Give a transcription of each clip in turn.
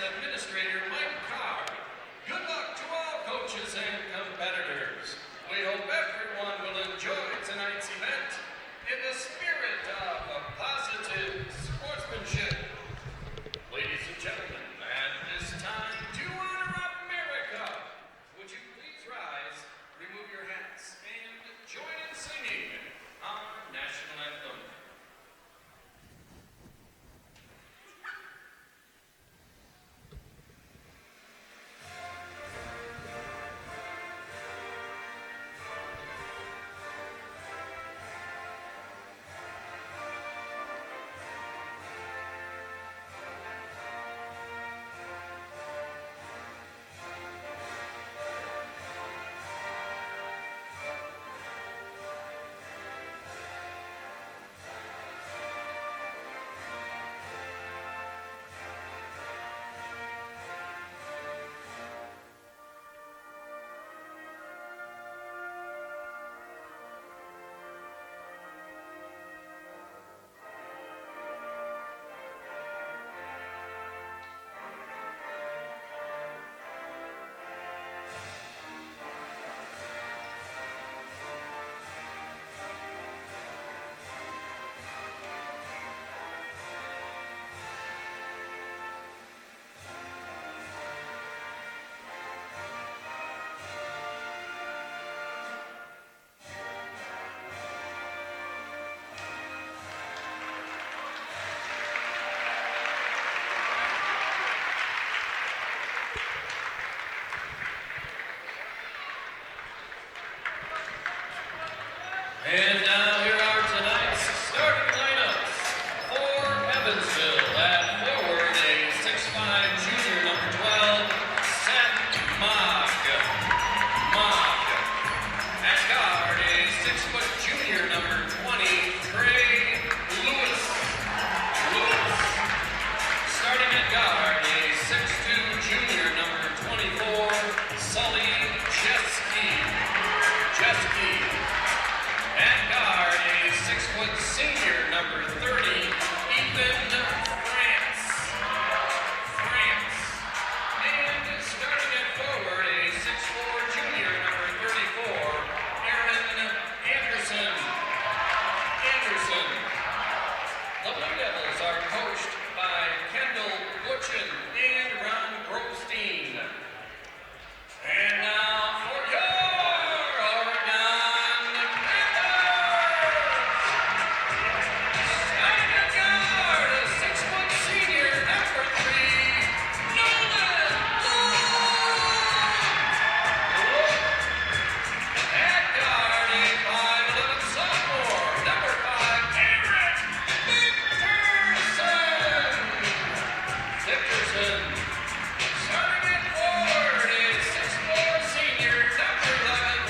Administrator Mike Carr. Good luck to all coaches and competitors. We hope everyone will enjoy tonight's event in the spirit of positive sportsmanship. Ladies and gentlemen, at this time, to honor America, would you please rise, remove your hats, and join in singing our national anthem. And now here are tonight's starting lineups. For Evansville at forward, a 6'5" junior, number 12, Seth Mogg. At guard, a 6-foot junior, number 20, Trey Lewis. Starting at guard, a 6'2" junior, number 24, Sully Jeske. At guard, a 6-foot senior, number 30, Ethan France. And starting at forward, a 6'4" junior, number 34, Aaron Anderson. The Blue Devils are coached by Kendall Butchin and Ron Grosstein. And now for your Oregon Panthers! Starting at guard, a 6-foot senior, number 3, Nolan Love. At guard, a 5'11" sophomore, number 5, Eric Victorson. Starting at forward, a 6'4" senior, number 11,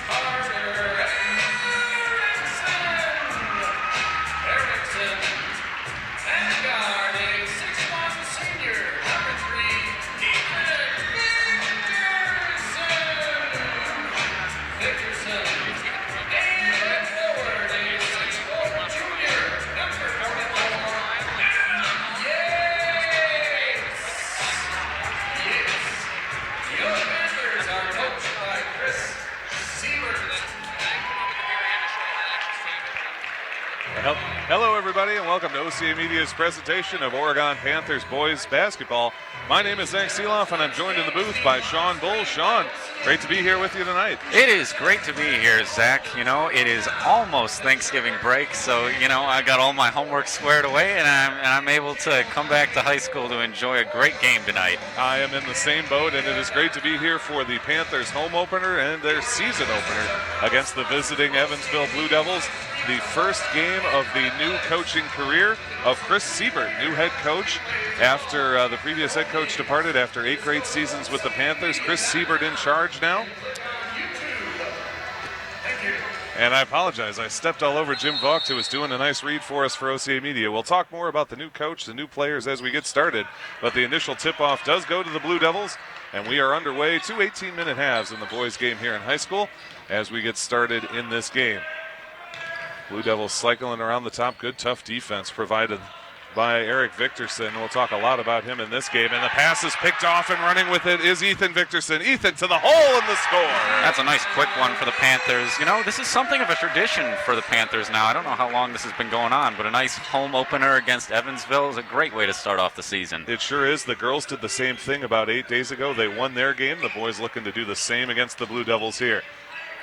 Carter Erickson. At guard, a 6'1" senior, number 3, Ethan Victorson. And at forward, a 6'4" junior, number 44, Adam Yates. Your Panthers are coached by Chris Siebert. Hello, everybody, and welcome to OCAmedia's presentation of Oregon Panthers boys basketball. My name is Zach Seeloff, and I'm joined in the booth by Sean Bull. Sean, great to be here with you tonight. It is great to be here, Zach. You know, it is almost Thanksgiving break, so, you know, I got all my homework squared away, and I'm able to come back to high school to enjoy a great game tonight. I am in the same boat, and it is great to be here for the Panthers home opener and their season opener against the visiting Evansville Blue Devils. The first game of the new coaching career of Chris Siebert, new head coach after the previous head coach departed after 8 great seasons with the Panthers. Chris Siebert in charge now. And I apologize, I stepped all over Jim Vogt, who was doing a nice read for us for OCAmedia. We'll talk more about the new coach, the new players as we get started, but the initial tip-off does go to the Blue Devils, and we are underway, 2 18-minute halves in the boys' game here in high school as we get started in this game. Blue Devils cycling around the top. Good, tough defense provided by Eric Victorson. We'll talk a lot about him in this game. And the pass is picked off, and running with it is Ethan Victorson. Ethan to the hole in the score. That's a nice quick one for the Panthers. You know, this is something of a tradition for the Panthers now. I don't know how long this has been going on, but a nice home opener against Evansville is a great way to start off the season. It sure is. The girls did the same thing about 8 days ago. They won their game. The boys looking to do the same against the Blue Devils here.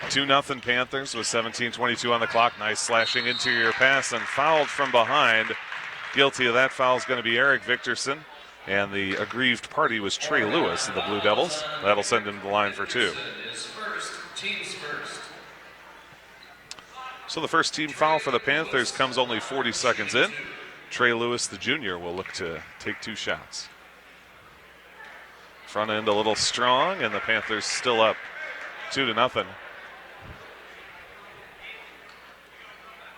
2-0 Panthers with 17:22 on the clock. Nice slashing interior pass and fouled from behind. Guilty of that foul is going to be Eric Victorson, and the aggrieved party was Trey Lewis of the Blue Devils. That'll send him to the line for 2. So the first team foul for the Panthers comes only 40 seconds in. Trey Lewis, the junior, will look to take 2 shots. Front end a little strong, and the Panthers still up 2-0.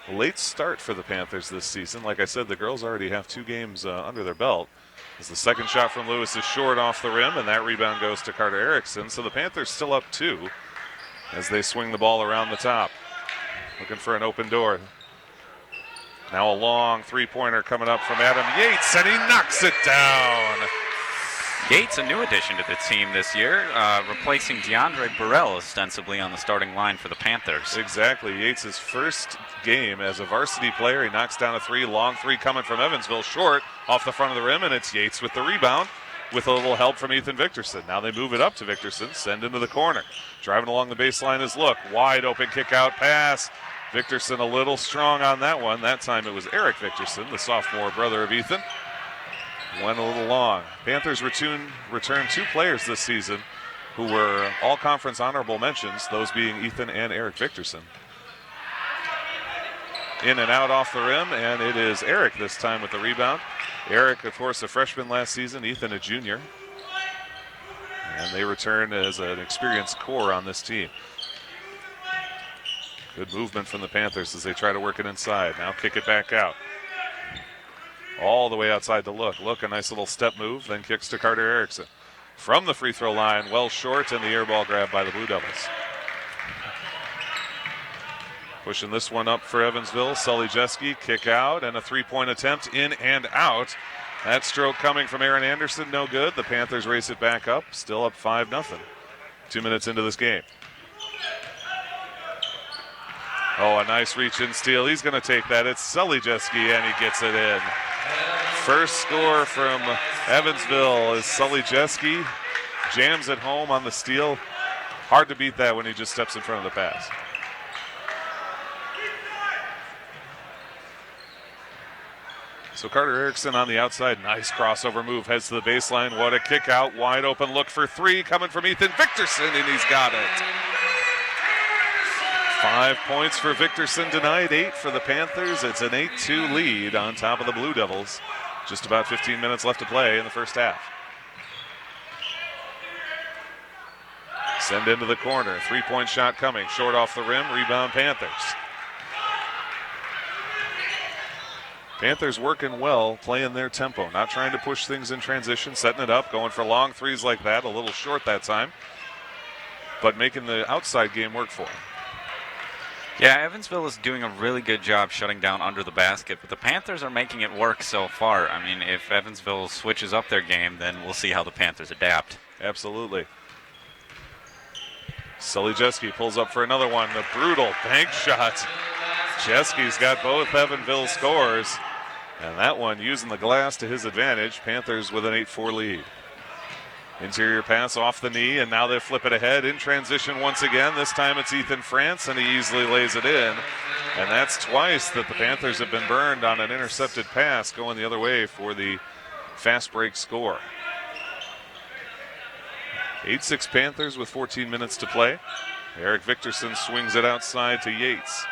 Late start for the Panthers this season. Like I said, the girls already have 2 games under their belt. As the second shot from Lewis is short off the rim, and that rebound goes to Carter Erickson. So the Panthers still up 2 as they swing the ball around the top. Looking for an open door. Now a long three-pointer coming up from Adam Yates, and he knocks it down. Yates, a new addition to the team this year, replacing DeAndre Burrell ostensibly on the starting line for the Panthers. Exactly. Yates' first game as a varsity player. He knocks down a 3, long 3 coming from Evansville, short off the front of the rim, and it's Yates with the rebound with a little help from Ethan Victorson. Now they move it up to Victorson, send into the corner. Driving along the baseline is Look. Wide open kick-out pass. Victorson a little strong on that one. That time it was Eric Victorson, the sophomore brother of Ethan. Went a little long. Panthers returned 2 players this season who were all-conference honorable mentions, those being Ethan and Eric Victorson. In and out off the rim, and it is Eric this time with the rebound. Eric, of course, a freshman last season, Ethan a junior. And they return as an experienced core on this team. Good movement from the Panthers as they try to work it inside. Now kick it back out. All the way outside to Look. Look, a nice little step move, then kicks to Carter Erickson. From the free throw line, well short, and the air ball grab by the Blue Devils. Pushing this one up for Evansville. Sully Jeske, kick out, and a 3-point attempt in and out. That stroke coming from Aaron Anderson, no good. The Panthers race it back up, still up 5-0. 2 minutes into this game. Oh, a nice reach and steal. He's going to take that. It's Sully Jeske, and he gets it in. First score from Evansville is Sully Jeske. Jams it home on the steal. Hard to beat that when he just steps in front of the pass. So Carter Erickson on the outside. Nice crossover move. Heads to the baseline. What a kick out. Wide open look for 3 coming from Ethan Victorson, and he's got it. 5 points for Victorson tonight, 8 for the Panthers. It's an 8-2 lead on top of the Blue Devils. Just about 15 minutes left to play in the first half. Send into the corner. 3-point shot coming. Short off the rim. Rebound Panthers. Panthers working well, playing their tempo. Not trying to push things in transition, setting it up, going for long threes like that. A little short that time, but making the outside game work for them. Yeah, Evansville is doing a really good job shutting down under the basket, but the Panthers are making it work so far. I mean, if Evansville switches up their game, then we'll see how the Panthers adapt. Absolutely. Sully Jeske pulls up for another one. The brutal bank shot. Jeske's got both Evansville scores, and that one using the glass to his advantage. Panthers with an 8-4 lead. Interior pass off the knee, and now they flip it ahead in transition once again. This time it's Ethan France, and he easily lays it in. And that's twice that the Panthers have been burned on an intercepted pass going the other way for the fast break score. 8-6 Panthers with 14 minutes to play. Eric Victorson swings it outside to Yates.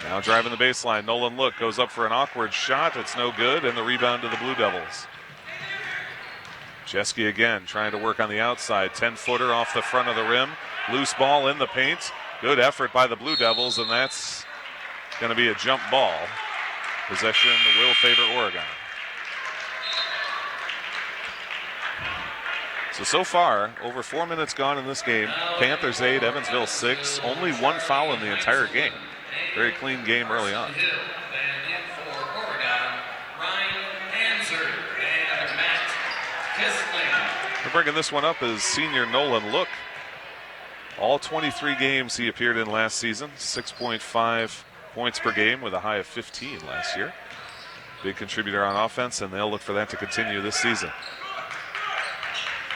Now driving the baseline, Nolan Look goes up for an awkward shot. It's no good, and the rebound to the Blue Devils. Jeske again trying to work on the outside. 10-footer off the front of the rim. Loose ball in the paint. Good effort by the Blue Devils, and that's going to be a jump ball. Possession will favor Oregon. So far, over 4 minutes gone in this game. Panthers 8, Evansville 6. Only 1 foul in the entire game. Very clean game early on. Kissling. We're bringing this one up is senior Nolan Look. All 23 games he appeared in last season, 6.5 points per game with a high of 15 last year. Big contributor on offense, and they'll look for that to continue this season.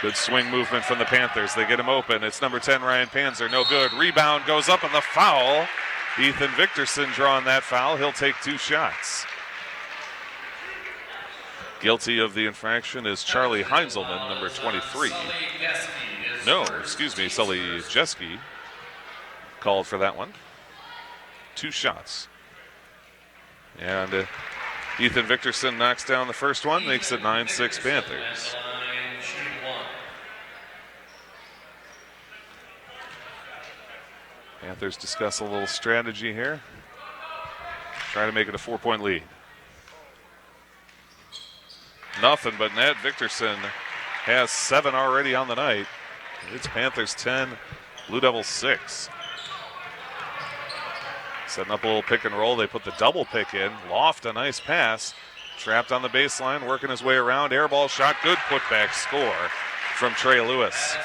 Good swing movement from the Panthers. They get him open. It's number 10, Ryan Panzer. No good. Rebound goes up, and the foul. Ethan Victorson drawing that foul. He'll take 2 shots. Guilty of the infraction is Charlie Heinzelman, number 23. No, excuse me, Sully Jeske called for that one. 2 shots. And Ethan Victorson knocks down the first one, makes it 9-6 Panthers. Panthers discuss a little strategy here. Try to make it a 4-point lead. Nothing but net. Victorson has 7 already on the night. It's Panthers 10, Blue Devils 6. Setting up a little pick and roll. They put the double pick in. Loft a nice pass. Trapped on the baseline, working his way around. Air ball shot, good putback score from Trey Lewis.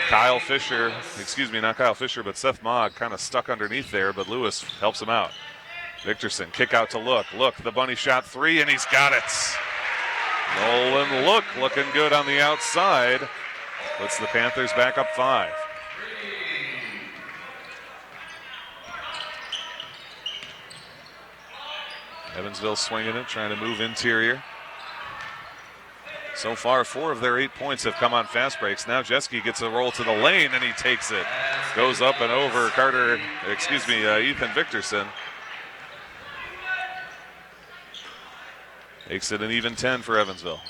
Kyle Fisher, excuse me, not Kyle Fisher, but Seth Mogg kind of stuck underneath there, but Lewis helps him out. Victorson, kick out to Look. Look, the bunny shot 3, and he's got it. Nolan Look looking good on the outside. Puts the Panthers back up 5. Evansville swinging it, trying to move interior. So far, 4 of their 8 points have come on fast breaks. Now Jeske gets a roll to the lane, and he takes it. Goes up and over Ethan Victorson. Makes it an even 10 for Evansville.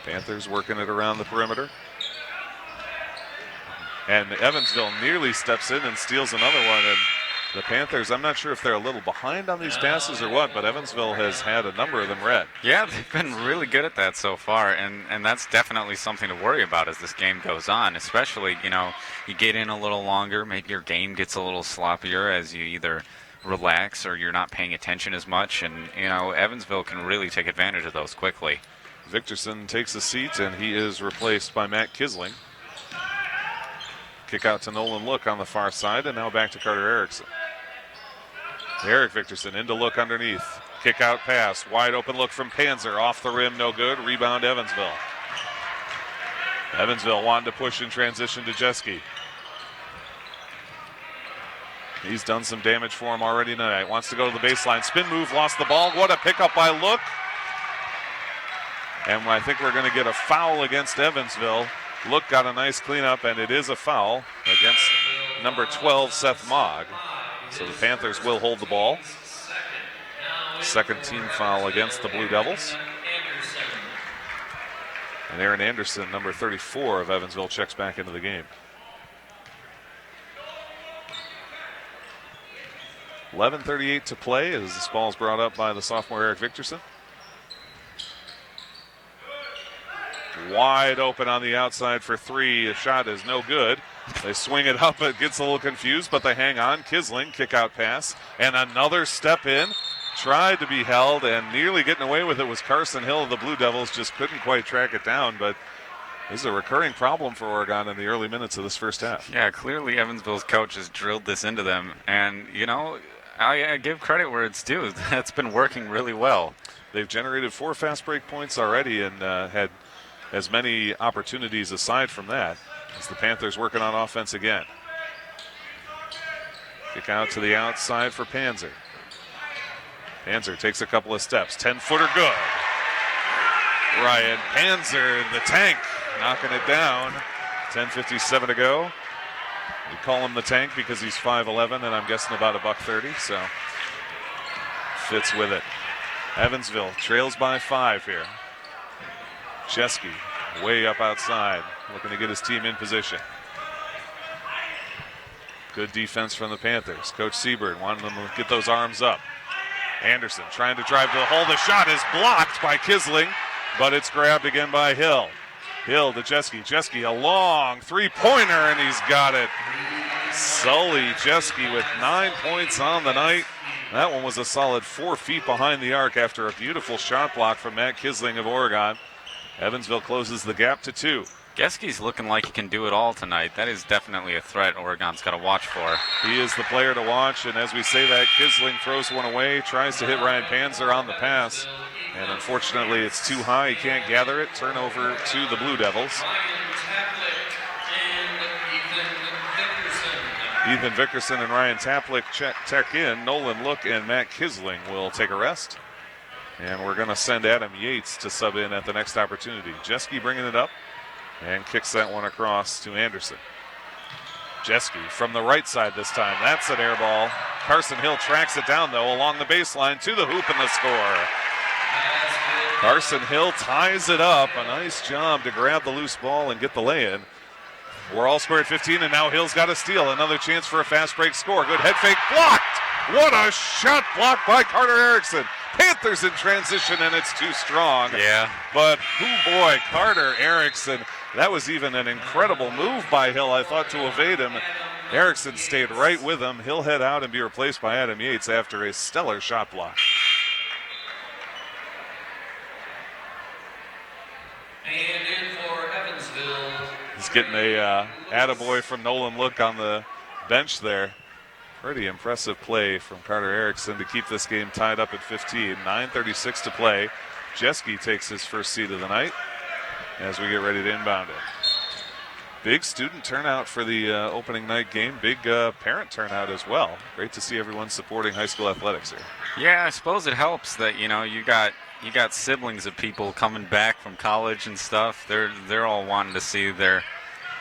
Panthers working it around the perimeter. And Evansville nearly steps in and steals another one. And the Panthers, I'm not sure if they're a little behind on these passes or what, but Evansville has had a number of them read. Yeah, they've been really good at that so far, and that's definitely something to worry about as this game goes on, especially, you get in a little longer, maybe your game gets a little sloppier as you either relax or you're not paying attention as much, and, Evansville can really take advantage of those quickly. Victorson takes a seat, and he is replaced by Matt Kisling. Kick out to Nolan Look on the far side, and now back to Carter Erickson. Eric Victorson into Look underneath. Kick out pass. Wide open look from Panzer. Off the rim, no good. Rebound Evansville. Evansville wanted to push in transition to Jeske. He's done some damage for him already tonight. Wants to go to the baseline. Spin move, lost the ball. What a pickup by Look. And I think we're going to get a foul against Evansville. Look got a nice cleanup, and it is a foul against number 12, Seth Mogg. So the Panthers will hold the ball. Second team foul against the Blue Devils. And Aaron Anderson, number 34 of Evansville, checks back into the game. 11:38 to play as this ball is brought up by the sophomore Eric Victorson. Wide open on the outside for 3. A shot is no good. They swing it up. It gets a little confused, but they hang on. Kisling, kick out pass. And another step in. Tried to be held and nearly getting away with it was Carson Hill of the Blue Devils. Just couldn't quite track it down, but this is a recurring problem for Oregon in the early minutes of this first half. Yeah, clearly Evansville's coach has drilled this into them. And, I give credit where it's due. That's been working really well. They've generated 4 fast break points already and had as many opportunities aside from that as the Panthers working on offense again. Kick out to the outside for Panzer. Panzer takes a couple of steps. 10-footer good. Ryan Panzer, the tank, knocking it down. 10:57 to go. We call him the tank because he's 5'11", and I'm guessing about $130, so fits with it. Evansville trails by 5 here. Jeske way up outside, looking to get his team in position. Good defense from the Panthers. Coach Seabird wanting them to get those arms up. Anderson trying to drive to the hole. The shot is blocked by Kisling, but it's grabbed again by Hill. Hill to Jeske. Jeske a long 3-pointer, and he's got it. Sully Jeske with 9 points on the night. That one was a solid 4 feet behind the arc after a beautiful shot block from Matt Kisling of Oregon. Evansville closes the gap to 2. Geski's looking like he can do it all tonight. That is definitely a threat Oregon's got to watch for. He is the player to watch, and as we say that, Kisling throws one away, tries to hit Ryan Panzer on the pass, and unfortunately it's too high. He can't gather it. Turnover to the Blue Devils. Ethan Vickerson and Ryan Taplick check in. Nolan Look and Matt Kisling will take a rest. And we're going to send Adam Yates to sub in at the next opportunity. Jeske bringing it up and kicks that one across to Anderson. Jeske from the right side this time. That's an air ball. Carson Hill tracks it down, though, along the baseline to the hoop and the score. Carson Hill ties it up. A nice job to grab the loose ball and get the lay-in. We're all square at 15, and now Hill's got a steal. Another chance for a fast break score. Good head fake. Blocked! What a shot blocked by Carter Erickson. Panthers in transition, and it's too strong. Yeah. But, boy, Carter Erickson. That was even an incredible move by Hill, I thought, to evade him. Erickson stayed right with him. He'll head out and be replaced by Adam Yates after a stellar shot block. And in for Evansville. He's getting a attaboy from Nolan Look on the bench there. Pretty impressive play from Carter Erickson to keep this game tied up at 15. 9:36 to play. Jeske takes his first seat of the night as we get ready to inbound it. Big student turnout for the opening night game. Big parent turnout as well. Great to see everyone supporting high school athletics here. Yeah, I suppose it helps that you got siblings of people coming back from college and stuff. They're all wanting to see their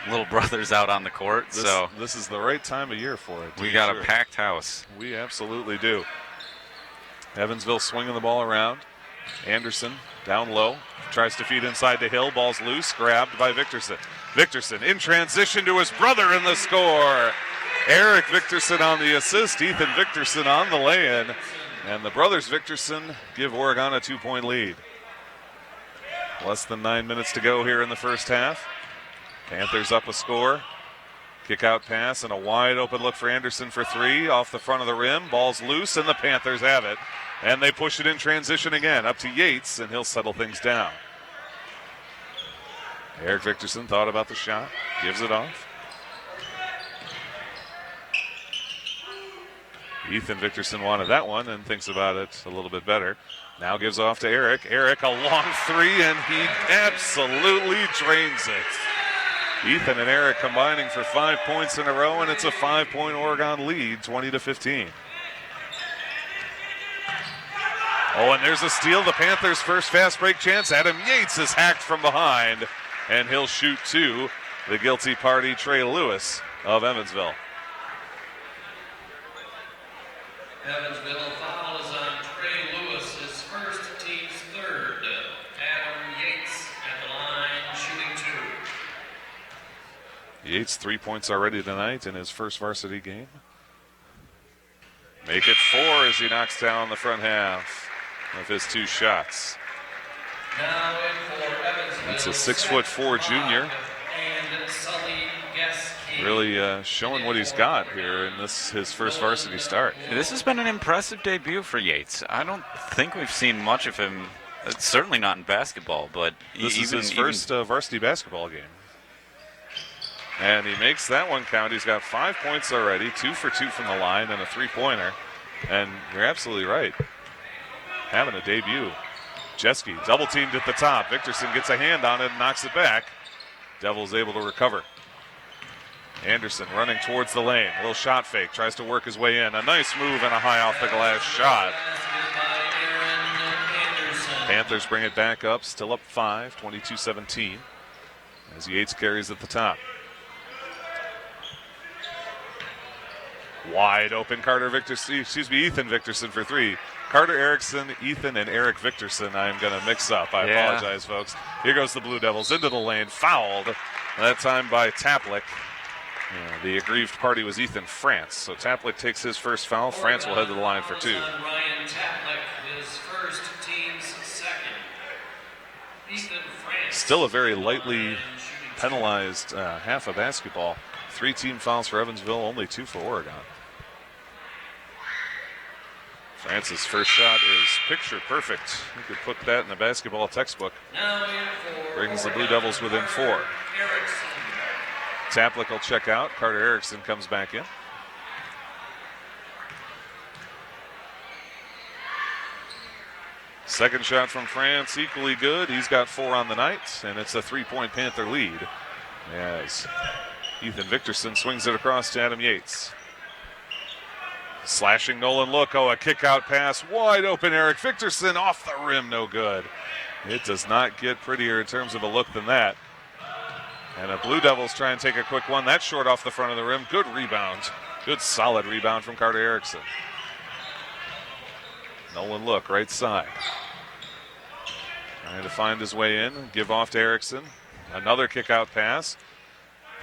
little brothers out on the court. This is the right time of year for it. We got a packed house. We absolutely do. Evansville swinging the ball around. Anderson down low, tries to feed inside to Hill. Ball's loose, grabbed by Victorson. Victorson in transition to his brother in the score. Eric Victorson on the assist. Ethan Victorson on the lay-in. And the brothers Victorson give Oregon a 2-point lead. Less than 9 minutes to go here in the first half. Panthers up a score. Kick out pass and a wide open look for Anderson for 3 off the front of the rim. Ball's loose and the Panthers have it. And they push it in transition again up to Yates, and he'll settle things down. Eric Victorson thought about the shot, gives it off. Ethan Victorson wanted that one and thinks about it a little bit better. Now gives off to Eric. Eric, a long 3, and he absolutely drains it. Ethan and Eric combining for 5 points in a row, and it's a 5-point Oregon lead, 20-15. Oh, and there's a steal. The Panthers' first fast break chance. Adam Yates is hacked from behind, and he'll shoot 2. The guilty party, Trey Lewis of Evansville. Evansville foul is on Trey Lewis, his first, team's third. Adam Yates at the line, shooting 2. Yates 3 points already tonight in his first varsity game. Make it 4 as he knocks down the front half of his 2 shots. Now in for Evansville. It's a 6'4" junior. And Sully Geske. Really showing what he's got here in his first varsity start. This has been an impressive debut for Yates. I don't think we've seen much of him, certainly not in basketball, but this is his first varsity basketball game. And he makes that one count. He's got 5 points already, 2 for 2 from the line, and a 3-pointer. And you're absolutely right. Having a debut. Jeske double teamed at the top. Victorson gets a hand on it and knocks it back. Devils able to recover. Anderson running towards the lane. A little shot fake. Tries to work his way in. A nice move and a high off the glass shot. Panthers bring it back up. Still up 5, 22-17. As Yates carries at the top. Wide open Ethan Victorson for 3. Carter Erickson, Ethan, and Eric Victorson I'm going to mix up. I apologize, folks. Here goes the Blue Devils into the lane. Fouled. That time by Taplick. The aggrieved party was Ethan France. So Taplick takes his first foul. France will head to the line for 2. Ryan Taplick, his first, team's second. Ethan France. Still a very lightly penalized half of basketball. 3 team fouls for Evansville, only 2 for Oregon. France's first shot is picture perfect. You could put that in the basketball textbook. Brings the Blue Devils within 4. Taplick will check out. Carter Erickson comes back in. Second shot from France, equally good. He's got 4 on the night, and it's a 3-point Panther lead as Ethan Victorson swings it across to Adam Yates. Slashing Nolan look. Oh, a kick out pass. Wide open Eric Victorson off the rim. No good. It does not get prettier in terms of a look than that. And the Blue Devils try and take a quick one. That's short off the front of the rim. Good rebound. Good solid rebound from Carter Erickson. Nolan look, right side. Trying to find his way in. Give off to Erickson. Another kick out pass.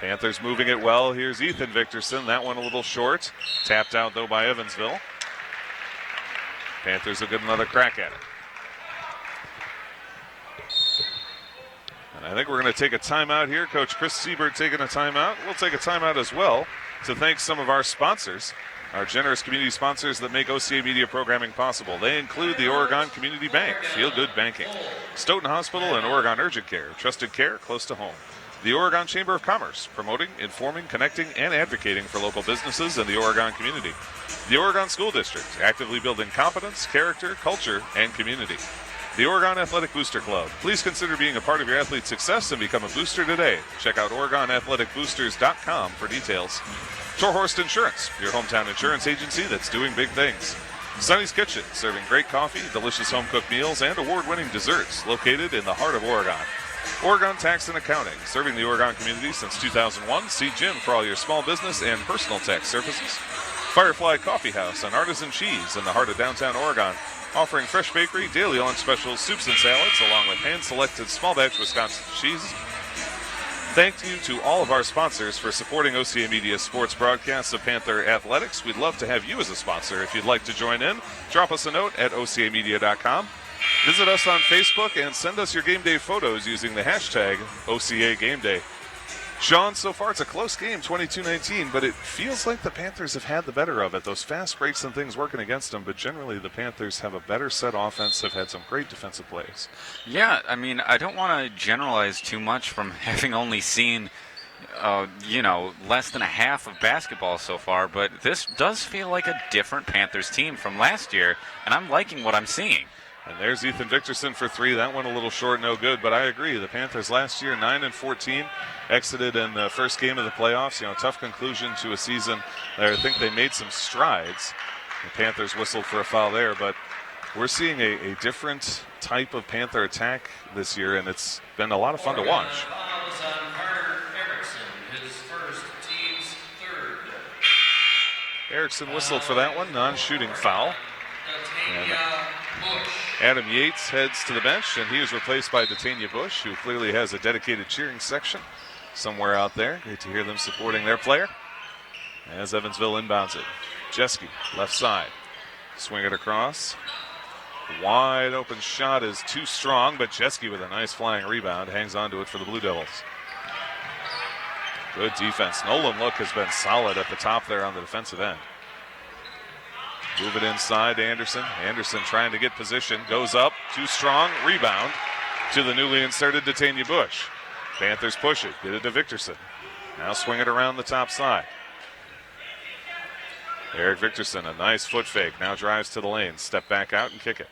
Panthers moving it well. Here's Ethan Victorson. That one a little short. Tapped out, though, by Evansville. Panthers will get another crack at it. And I think we're going to take a timeout here. Coach Chris Siebert taking a timeout. We'll take a timeout as well to thank some of our sponsors, our generous community sponsors that make OCAmedia programming possible. They include the Oregon Community Bank, Feel Good Banking, Stoughton Hospital, and Oregon Urgent Care, trusted care close to home. The Oregon Chamber of Commerce, promoting, informing, connecting, and advocating for local businesses and the Oregon community. The Oregon School District, actively building competence, character, culture, and community. The Oregon Athletic Booster Club. Please consider being a part of your athlete's success and become a booster today. Check out OregonAthleticBoosters.com for details. Torhorst Insurance, your hometown insurance agency that's doing big things. Sonny's Kitchen, serving great coffee, delicious home-cooked meals, and award-winning desserts, located in the heart of Oregon. Oregon Tax and Accounting, serving the Oregon community since 2001. See Jim for all your small business and personal tax services. Firefly Coffee House on Artisan Cheese in the heart of downtown Oregon, offering fresh bakery, daily lunch specials, soups and salads, along with hand-selected small batch Wisconsin cheese. Thank you to all of our sponsors for supporting OCAmedia sports broadcasts of Panther Athletics. We'd love to have you as a sponsor. If you'd like to join in, drop us a note at OCAmedia.com. Visit us on Facebook and send us your game day photos using the hashtag OCAGameDay. Sean, so far it's a close game, 22-19, but it feels like the Panthers have had the better of it. Those fast breaks and things working against them, but generally the Panthers have a better set offense, have had some great defensive plays. Yeah, I mean, I don't want to generalize too much from having only seen, less than a half of basketball so far, but this does feel like a different Panthers team from last year, and I'm liking what I'm seeing. And there's Ethan Victorson for 3. That one a little short, no good. But I agree. The Panthers last year, 9-14, exited in the first game of the playoffs. Tough conclusion to a season. I think they made some strides. The Panthers whistled for a foul there, but we're seeing a different type of Panther attack this year, and it's been a lot of fun to watch. Erickson whistled for that one, non-shooting foul. And Adam Yates heads to the bench, and he is replaced by Detania Bush, who clearly has a dedicated cheering section somewhere out there. Great to hear them supporting their player. As Evansville inbounds it. Jeske, left side. Swing it across. Wide open shot is too strong, but Jeske with a nice flying rebound hangs on to it for the Blue Devils. Good defense. Nolan look has been solid at the top there on the defensive end. Move it inside to Anderson. Anderson trying to get position. Goes up. Too strong. Rebound to the newly inserted Detania Bush. Panthers push it. Get it to Victorson. Now swing it around the top side. Eric Victorson, a nice foot fake. Now drives to the lane. Step back out and kick it.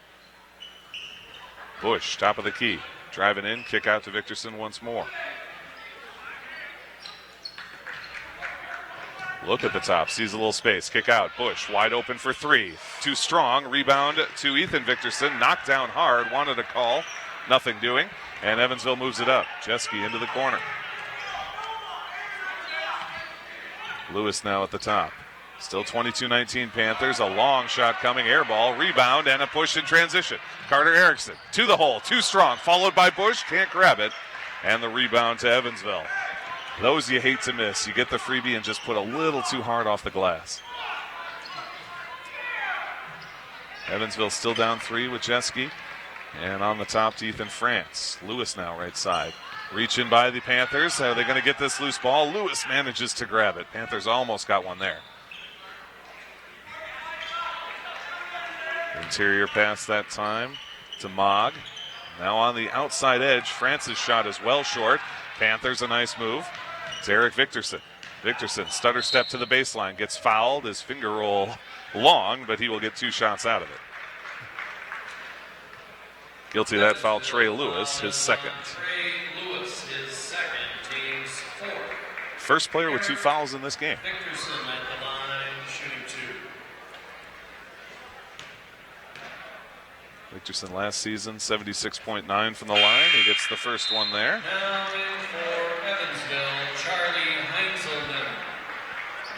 Bush, top of the key. Driving in. Kick out to Victorson once more. Look at the top, sees a little space, kick out, Bush wide open for 3. Too strong, rebound to Ethan Victorson, knocked down hard, wanted a call, nothing doing, and Evansville moves it up. Jeske into the corner. Lewis now at the top. Still 22-19 Panthers, a long shot coming, air ball, rebound, and a push in transition. Carter Erickson to the hole, too strong, followed by Bush, can't grab it, and the rebound to Evansville. Those you hate to miss. You get the freebie and just put a little too hard off the glass. Evansville still down 3 with Jeske. And on the top to Ethan France. Lewis now right side. Reach in by the Panthers. Are they going to get this loose ball? Lewis manages to grab it. Panthers almost got one there. Interior pass that time to Mogg. Now on the outside edge, France's shot is well short. Panthers a nice move. It's Eric Victorson. Victorson, stutter step to the baseline, gets fouled. His finger roll long, but he will get 2 shots out of it. Guilty of that foul, Trey Lewis, his second. Trey Lewis, his second, team's 4th. First player with 2 fouls in this game. Victorson at the line, shooting 2. Victorson last season, 76.9 from the line. He gets the first one there. Now in for Evansville, Charlie Heinzelman.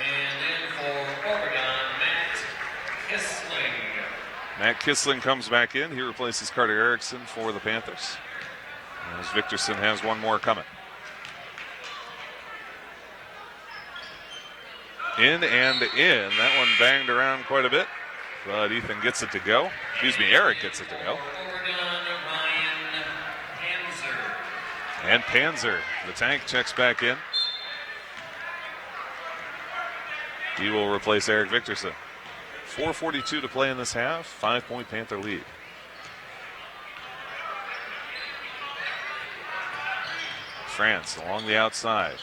And in for Oregon, Matt Kissling. Matt Kissling comes back in. He replaces Carter Erickson for the Panthers. As Victorson has one more coming. In and in. That one banged around quite a bit, but Ethan gets it to go. Eric gets it to go. Oregon, Ryan Panzer. And Panzer, the tank, checks back in. He will replace Eric Victorson. 4:42 to play in this half. 5-point Panther lead. France along the outside.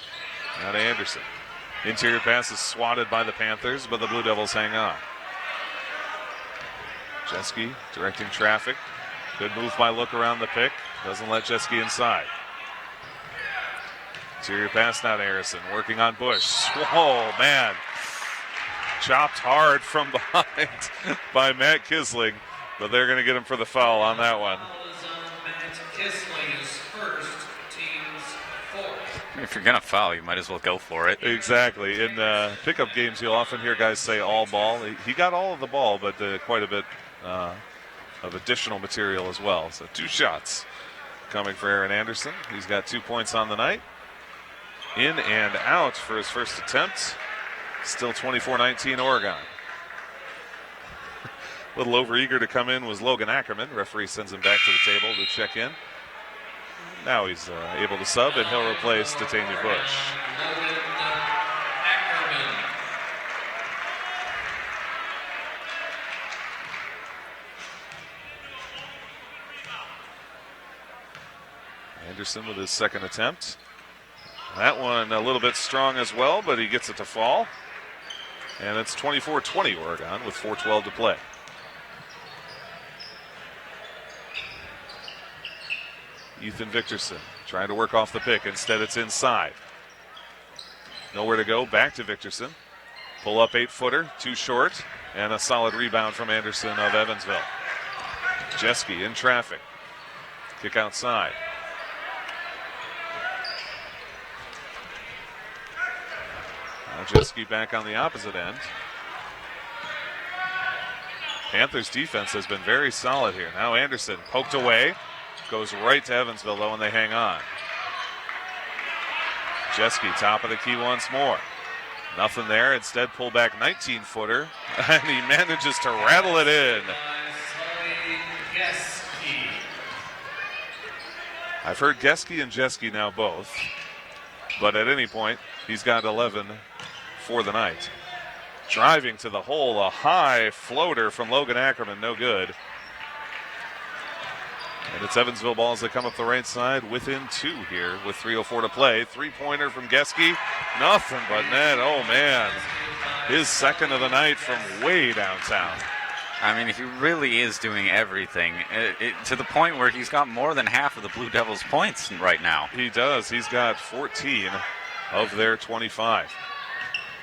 Now to Anderson. Interior pass is swatted by the Panthers, but the Blue Devils hang on. Jeske directing traffic. Good move by Look around the pick. Doesn't let Jeske inside. Interior pass now to Harrison. Working on Bush. Oh, man. Chopped hard from behind by Matt Kissling, but they're going to get him for the foul on that one. Matt Kissling is first, team's 4th. If you're going to foul, you might as well go for it. Exactly. In pickup games, you'll often hear guys say all ball. He got all of the ball, but quite a bit of additional material as well. So 2 shots coming for Aaron Anderson. He's got 2 points on the night. In and out for his first attempt. Still 24-19 Oregon. A little overeager to come in was Logan Ackerman. Referee sends him back to the table to check in. Now he's able to sub, and he'll replace Tatania Bush. Logan Ackerman. Anderson with his second attempt. That one a little bit strong as well, but he gets it to fall. And it's 24-20 Oregon with 4:12 to play. Ethan Victorson trying to work off the pick. Instead, it's inside. Nowhere to go. Back to Victorson. Pull up 8-footer, too short, and a solid rebound from Anderson of Evansville. Jeske in traffic. Kick outside. Now Jeske back on the opposite end. Panthers defense has been very solid here. Now Anderson poked away. Goes right to Evansville though, and they hang on. Jeske top of the key once more. Nothing there. Instead, pull back 19-footer, and he manages to rattle it in. I've heard Geske and Jeske now both, but at any point, he's got 11 for the night. Driving to the hole, a high floater from Logan Ackerman, no good. And it's Evansville balls that come up the right side within 2 here with 3:04 to play. 3-pointer from Geske, nothing but net. Oh man, his second of the night from way downtown. I mean, he really is doing everything to the point where he's got more than half of the Blue Devils' points right now. He does. He's got 14 of their 25.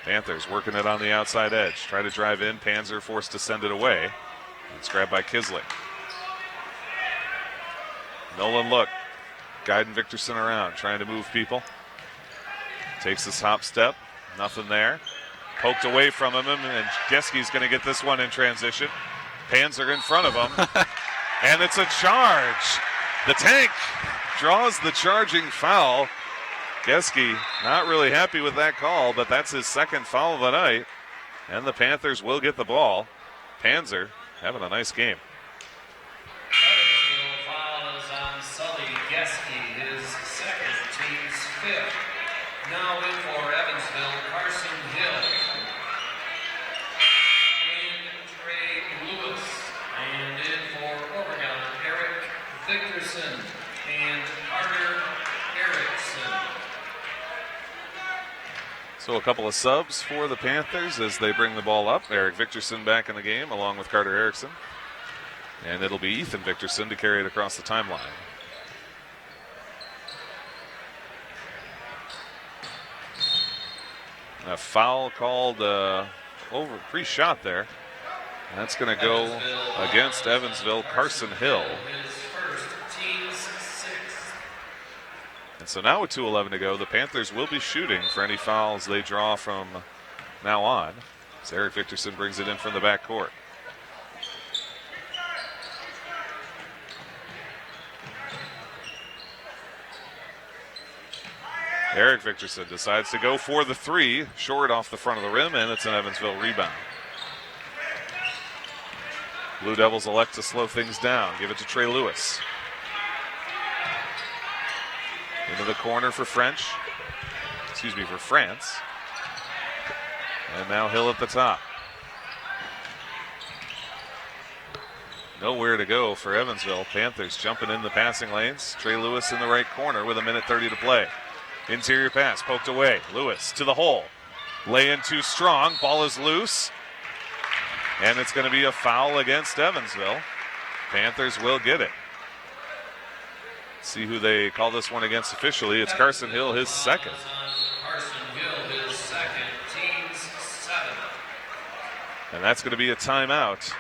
Panthers working it on the outside edge. Try to drive in. Panzer forced to send it away. It's grabbed by Kissling. Nolan Look guiding Victorson around, trying to move people. Takes this hop step. Nothing there. Poked away from him, and Geske's going to get this one in transition. Panzer in front of him, and it's a charge. The tank draws the charging foul. Geske not really happy with that call, but that's his second foul of the night, and the Panthers will get the ball. Panzer having a nice game. Evansville foul is on Sully Geske, his second, team's 5th. Now in for Evansville, Carson Hill. And Trey Lewis. And Victorson and Carter Erickson. So a couple of subs for the Panthers as they bring the ball up. Eric Victorson back in the game along with Carter Erickson. And it'll be Ethan Victorson to carry it across the timeline. A foul called over pre-shot there. That's going to go against Evansville, Carson Hill. And so now with 2:11 to go, the Panthers will be shooting for any fouls they draw from now on. As Eric Victorson brings it in from the backcourt. Eric Victorson decides to go for the three, short off the front of the rim, and it's an Evansville rebound. Blue Devils elect to slow things down. Give it to Trey Lewis. Into the corner for France. And now Hill at the top. Nowhere to go for Evansville. Panthers jumping in the passing lanes. Trey Lewis in the right corner with 1:30 to play. Interior pass poked away. Lewis to the hole. Lay in too strong. Ball is loose. And it's going to be a foul against Evansville. Panthers will get it. See who they call this one against officially. It's Carson Hill, his second. Carson Hill, his second, team's 7. And that's going to be a timeout.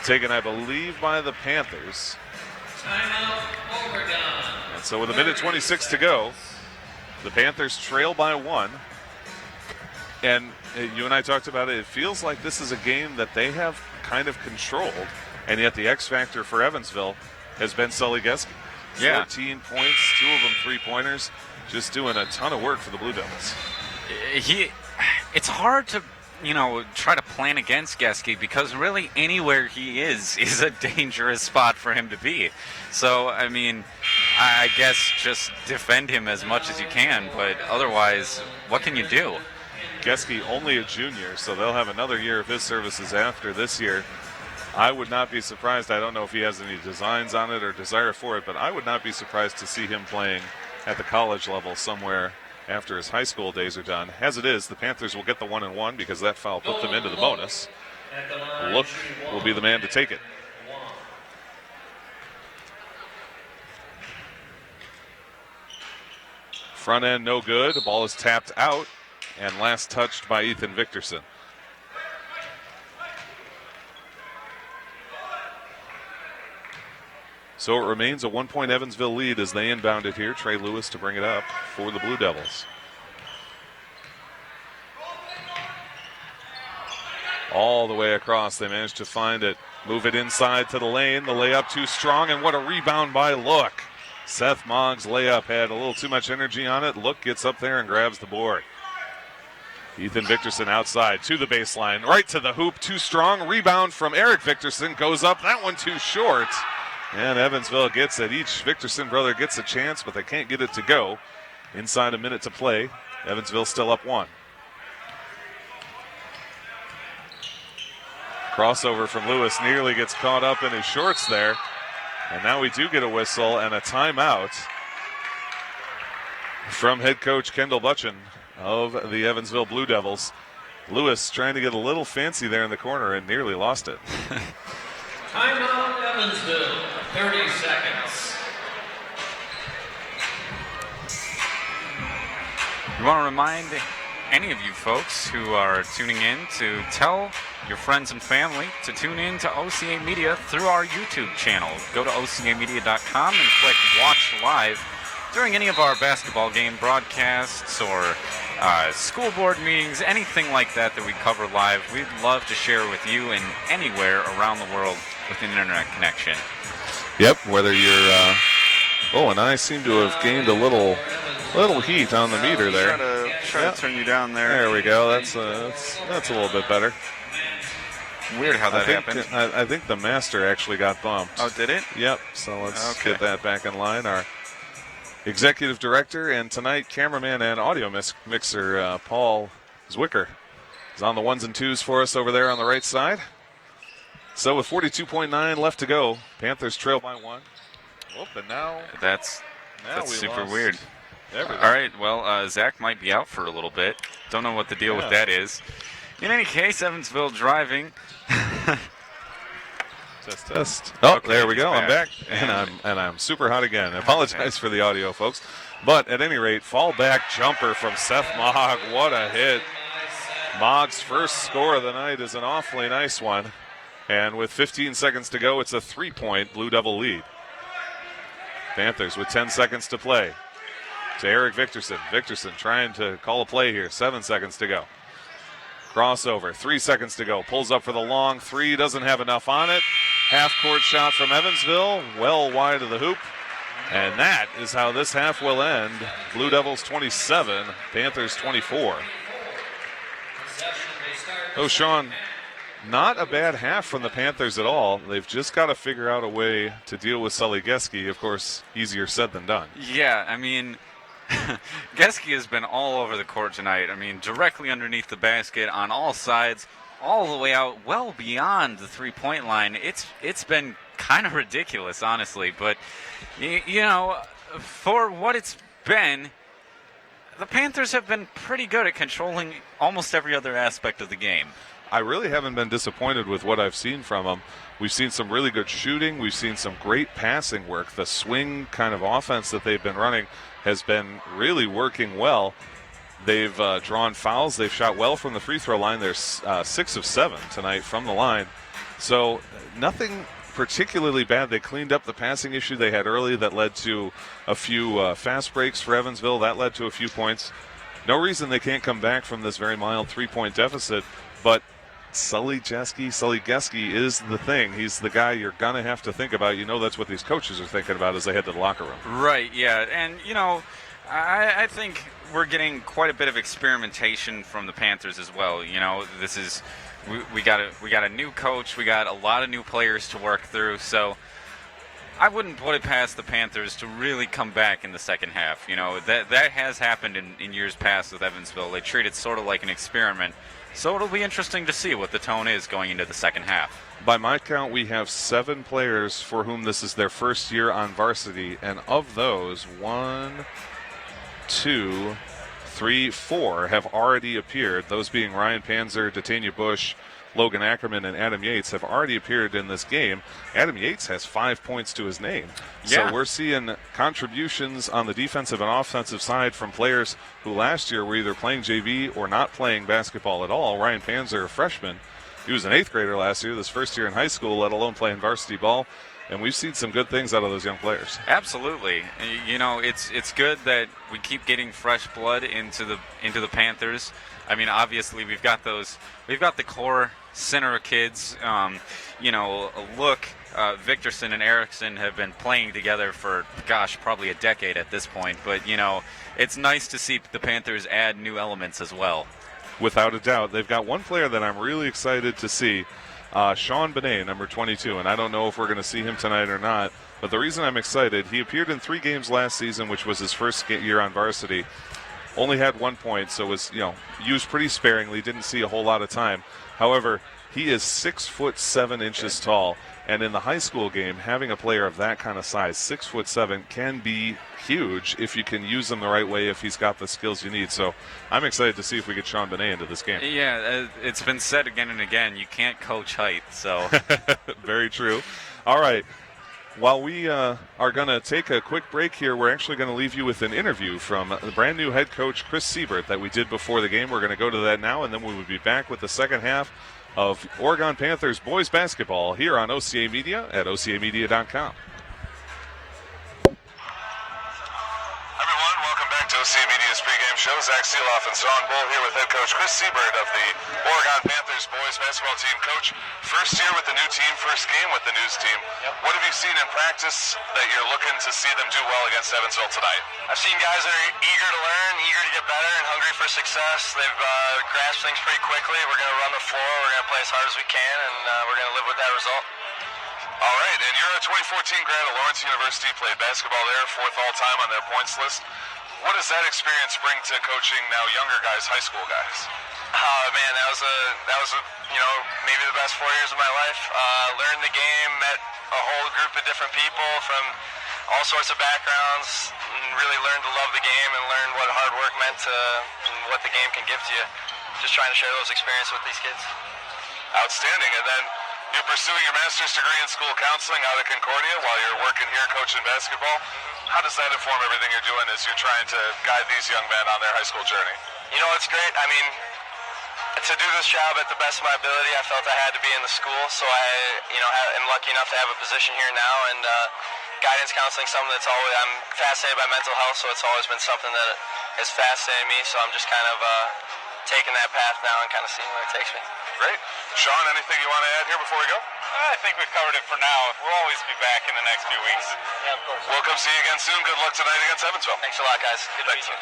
Taken, I believe, by the Panthers. Timeout, Oregon. And so with 1:26 to go, the Panthers trail by 1. And you and I talked about it. It feels like this is a game that they have kind of controlled. And yet the X factor for Evansville has been Sully Geske. Yeah. 14 points, 2 of them three-pointers. Just doing a ton of work for the Blue Devils. It's hard to, try to plan against Geske because really anywhere he is a dangerous spot for him to be. So, I guess just defend him as much as you can, but otherwise, what can you do? Geske only a junior, so they'll have another year of his services after this year. I would not be surprised. I don't know if he has any designs on it or desire for it, but I would not be surprised to see him playing at the college level somewhere after his high school days are done. As it is, the Panthers will get the 1-and-1 because that foul put them into the bonus. Look will be the man to take it. Front end no good. The ball is tapped out and last touched by Ethan Victorson. So it remains a 1-point Evansville lead as they inbound it here. Trey Lewis to bring it up for the Blue Devils. All the way across, they managed to find it. Move it inside to the lane. The layup too strong, and what a rebound by Look. Seth Moggs' layup had a little too much energy on it. Look gets up there and grabs the board. Ethan Victorson outside to the baseline, right to the hoop, too strong. Rebound from Eric Victorson, goes up, that one too short. And Evansville gets it. Each Victorson brother gets a chance, but they can't get it to go. Inside a minute to play. Evansville still up 1. Crossover from Lewis nearly gets caught up in his shorts there. And now we do get a whistle and a timeout from head coach Kendall Butchin of the Evansville Blue Devils. Lewis trying to get a little fancy there in the corner and nearly lost it. Timeout, Evansville, 30 seconds. We want to remind any of you folks who are tuning in to tell your friends and family to tune in to OCAmedia through our YouTube channel. Go to OCAmedia.com and click Watch Live during any of our basketball game broadcasts or school board meetings, anything like that we cover live. We'd love to share with you and anywhere around the world with an internet connection. Yep, whether you're and I seem to have gained a little heat on the meter there. Try to turn you down there. There we go. That's a little bit better. Weird how that happened. I think the master actually got bumped. Oh, did it? Yep. So let's get that back in line. Our executive director and tonight cameraman and audio mixer Paul Zwicker is on the 1s and 2s for us over there on the right side. So with 42.9 left to go, Panthers trail by 1. Whoop, and now That's we super lost weird. everything. All right, well, Zach might be out for a little bit. Don't know what the deal with that is. In any case, Evansville driving. Test. Oh, Okay, there we he's go. I'm back, back. and I'm super hot again. I apologize for the audio, folks. But at any rate, fallback jumper from Seth Mogg. What a hit! Mogg's first score of the night is an awfully nice one, and with 15 seconds to go, it's a 3-point Blue Devil lead. Panthers with 10 seconds to play. To Eric Victorson. Victorson trying to call a play here. 7 seconds to go. Crossover, 3 seconds to go. Pulls up for the long three, doesn't have enough on it. Half-court shot from Evansville, well wide of the hoop. And that is how this half will end. Blue Devils 27, Panthers 24. Oh, Sean, not a bad half from the Panthers at all. They've just got to figure out a way to deal with Sully Geske. Of course, easier said than done. Yeah, I mean, Geske has been all over the court tonight. I mean, directly underneath the basket on all sides, all the way out, well beyond the three-point line. It's been kind of ridiculous, honestly. But, you know, for what it's been, the Panthers have been pretty good at controlling almost every other aspect of the game. I really haven't been disappointed with what I've seen from them. We've seen some really good shooting. We've seen some great passing work. The swing kind of offense that they've been running has been really working well. They've drawn fouls. They've shot well from the free throw line. They're 6 of 7 tonight from the line. So nothing particularly bad. They cleaned up the passing issue they had early that led to a few fast breaks for Evansville. That led to a few points. No reason they can't come back from this very mild 3-point deficit, but Sully Geske is the thing. He's the guy you're going to have to think about. You know that's what these coaches are thinking about as they head to the locker room. Right, yeah. And, you know, I think we're getting quite a bit of experimentation from the Panthers as well. You know, this is we got a new coach. We got a lot of new players to work through. So I wouldn't put it past the Panthers to really come back in the second half. You know, that has happened in years past with Evansville. They treat it sort of like an experiment. So it'll be interesting to see what the tone is going into the second half. By my count, we have 7 players for whom this is their first year on varsity, and of those, 1, 2, 3, 4 have already appeared. Those being Ryan Panzer, Datania Bush, Logan Ackerman, and Adam Yates have already appeared in this game. Adam Yates has 5 points to his name. Yeah. So we're seeing contributions on the defensive and offensive side from players who last year were either playing JV or not playing basketball at all. Ryan Panzer, a freshman, he was an 8th grader last year, this first year in high school, let alone playing varsity ball. And we've seen some good things out of those young players. Absolutely. You know, it's good that we keep getting fresh blood into the Panthers. I mean, obviously we've got the core center kids. You know, Victorson and Erickson have been playing together for, probably a decade at this point. But, you know, it's nice to see the Panthers add new elements as well. Without a doubt. They've got one player that I'm really excited to see, Sean Benet, number 22. And I don't know if we're going to see him tonight or not. But the reason I'm excited, he appeared in 3 games last season, which was his first year on varsity. Only had 1 point, so was, you know, used pretty sparingly, didn't see a whole lot of time. However, he is 6'7" tall, and in the high school game, having a player of that kind of size, 6'7", can be huge if you can use him the right way, if he's got the skills you need. So I'm excited to see if we get Sean Benet into this game. Yeah, it's been said again and again, you can't coach height, so. Very true. All right. While we are going to take a quick break here, we're actually going to leave you with an interview from the brand new head coach, Chris Siebert, that we did before the game. We're going to go to that now, and then we will be back with the second half of Oregon Panthers boys basketball here on OCAmedia at OCAmedia.com. OCAmedia's pregame show. Zach Seeloff and Sean Bull here with head coach Chris Siebert of the Oregon Panthers boys basketball team. Coach, first year with the new team, first game with the news team. Yep. What have you seen in practice that you're looking to see them do well against Evansville tonight? I've seen guys that are eager to learn, eager to get better, and hungry for success. They've grasped things pretty quickly. We're going to run the floor. We're going to play as hard as we can, and we're going to live with that result. All right, and you're a 2014 grad at Lawrence University, played basketball there, 4th all-time on their points list. What does that experience bring to coaching now younger guys, high school guys? Oh man, that was maybe the best 4 years of my life. Learned the game, met a whole group of different people from all sorts of backgrounds, and really learned to love the game and learn what hard work meant to and what the game can give to you. Just trying to share those experiences with these kids. Outstanding. And then you're pursuing your master's degree in school counseling out of Concordia while you're working here coaching basketball. How does that inform everything you're doing as you're trying to guide these young men on their high school journey? You know, it's great. I mean, to do this job at the best of my ability, I felt I had to be in the school, so I, am lucky enough to have a position here now, and guidance counseling is something that's always, I'm fascinated by mental health, so it's always been something that has fascinated me, so I'm just kind of taking that path now and kind of seeing where it takes me. Great. Sean, anything you want to add here before we go? I think we've covered it for now. We'll always be back in the next few weeks. Yeah, of course. We'll come see you again soon. Good luck tonight against Evansville. Thanks a lot, guys. Good to meet you.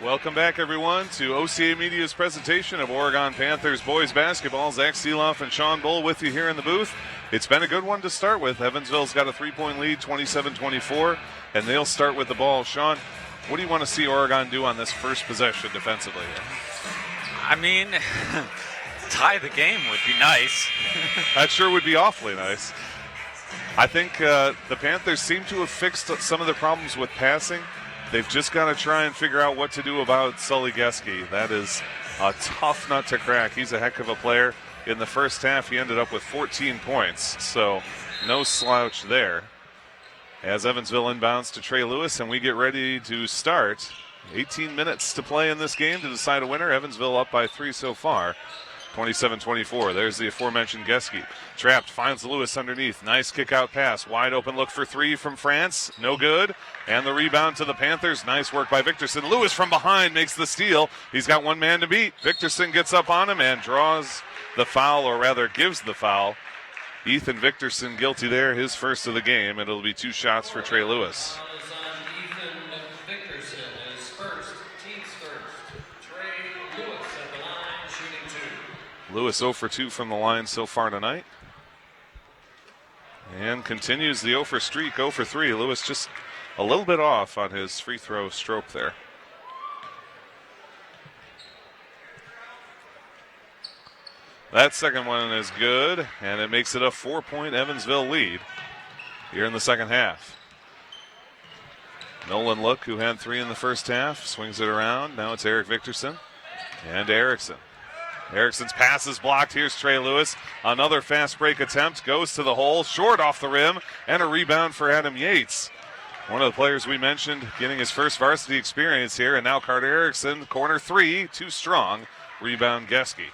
Welcome back, everyone, to OCAmedia's presentation of Oregon Panthers boys basketball. Zach Seeloff and Sean Bull with you here in the booth. It's been a good one to start with. Evansville's got a 3-point lead, 27-24, and they'll start with the ball. Sean, what do you want to see Oregon do on this first possession defensively? I mean, tie the game would be nice. That sure would be awfully nice. I think the Panthers seem to have fixed some of the problems with passing. They've just got to try and figure out what to do about Sully Geske. That is a tough nut to crack. He's a heck of a player. In the first half, he ended up with 14 points, so no slouch there. As Evansville inbounds to Trey Lewis, and we get ready to start. 18 minutes to play in this game to decide a winner. Evansville up by 3 so far. 27-24. There's the aforementioned Geske. Trapped, finds Lewis underneath. Nice kick-out pass. Wide open look for three from France. No good. And the rebound to the Panthers. Nice work by Victorson. Lewis from behind makes the steal. He's got one man to beat. Victorson gets up on him and draws the foul, or rather gives the foul. Ethan Victorson guilty there, his first of the game. It'll be 2 shots for Trey Lewis. Lewis 0 for 2 from the line so far tonight. And continues the 0 for streak, 0 for 3. Lewis just a little bit off on his free throw stroke there. That second one is good, and it makes it a 4-point Evansville lead here in the second half. Nolan Look, who had 3 in the first half, swings it around. Now it's Eric Victorson and Erickson. Erickson's pass is blocked. Here's Trey Lewis. Another fast break attempt. Goes to the hole. Short off the rim. And a rebound for Adam Yates. One of the players we mentioned getting his first varsity experience here. And now Carter Erickson, corner 3. Too strong. Rebound Geske.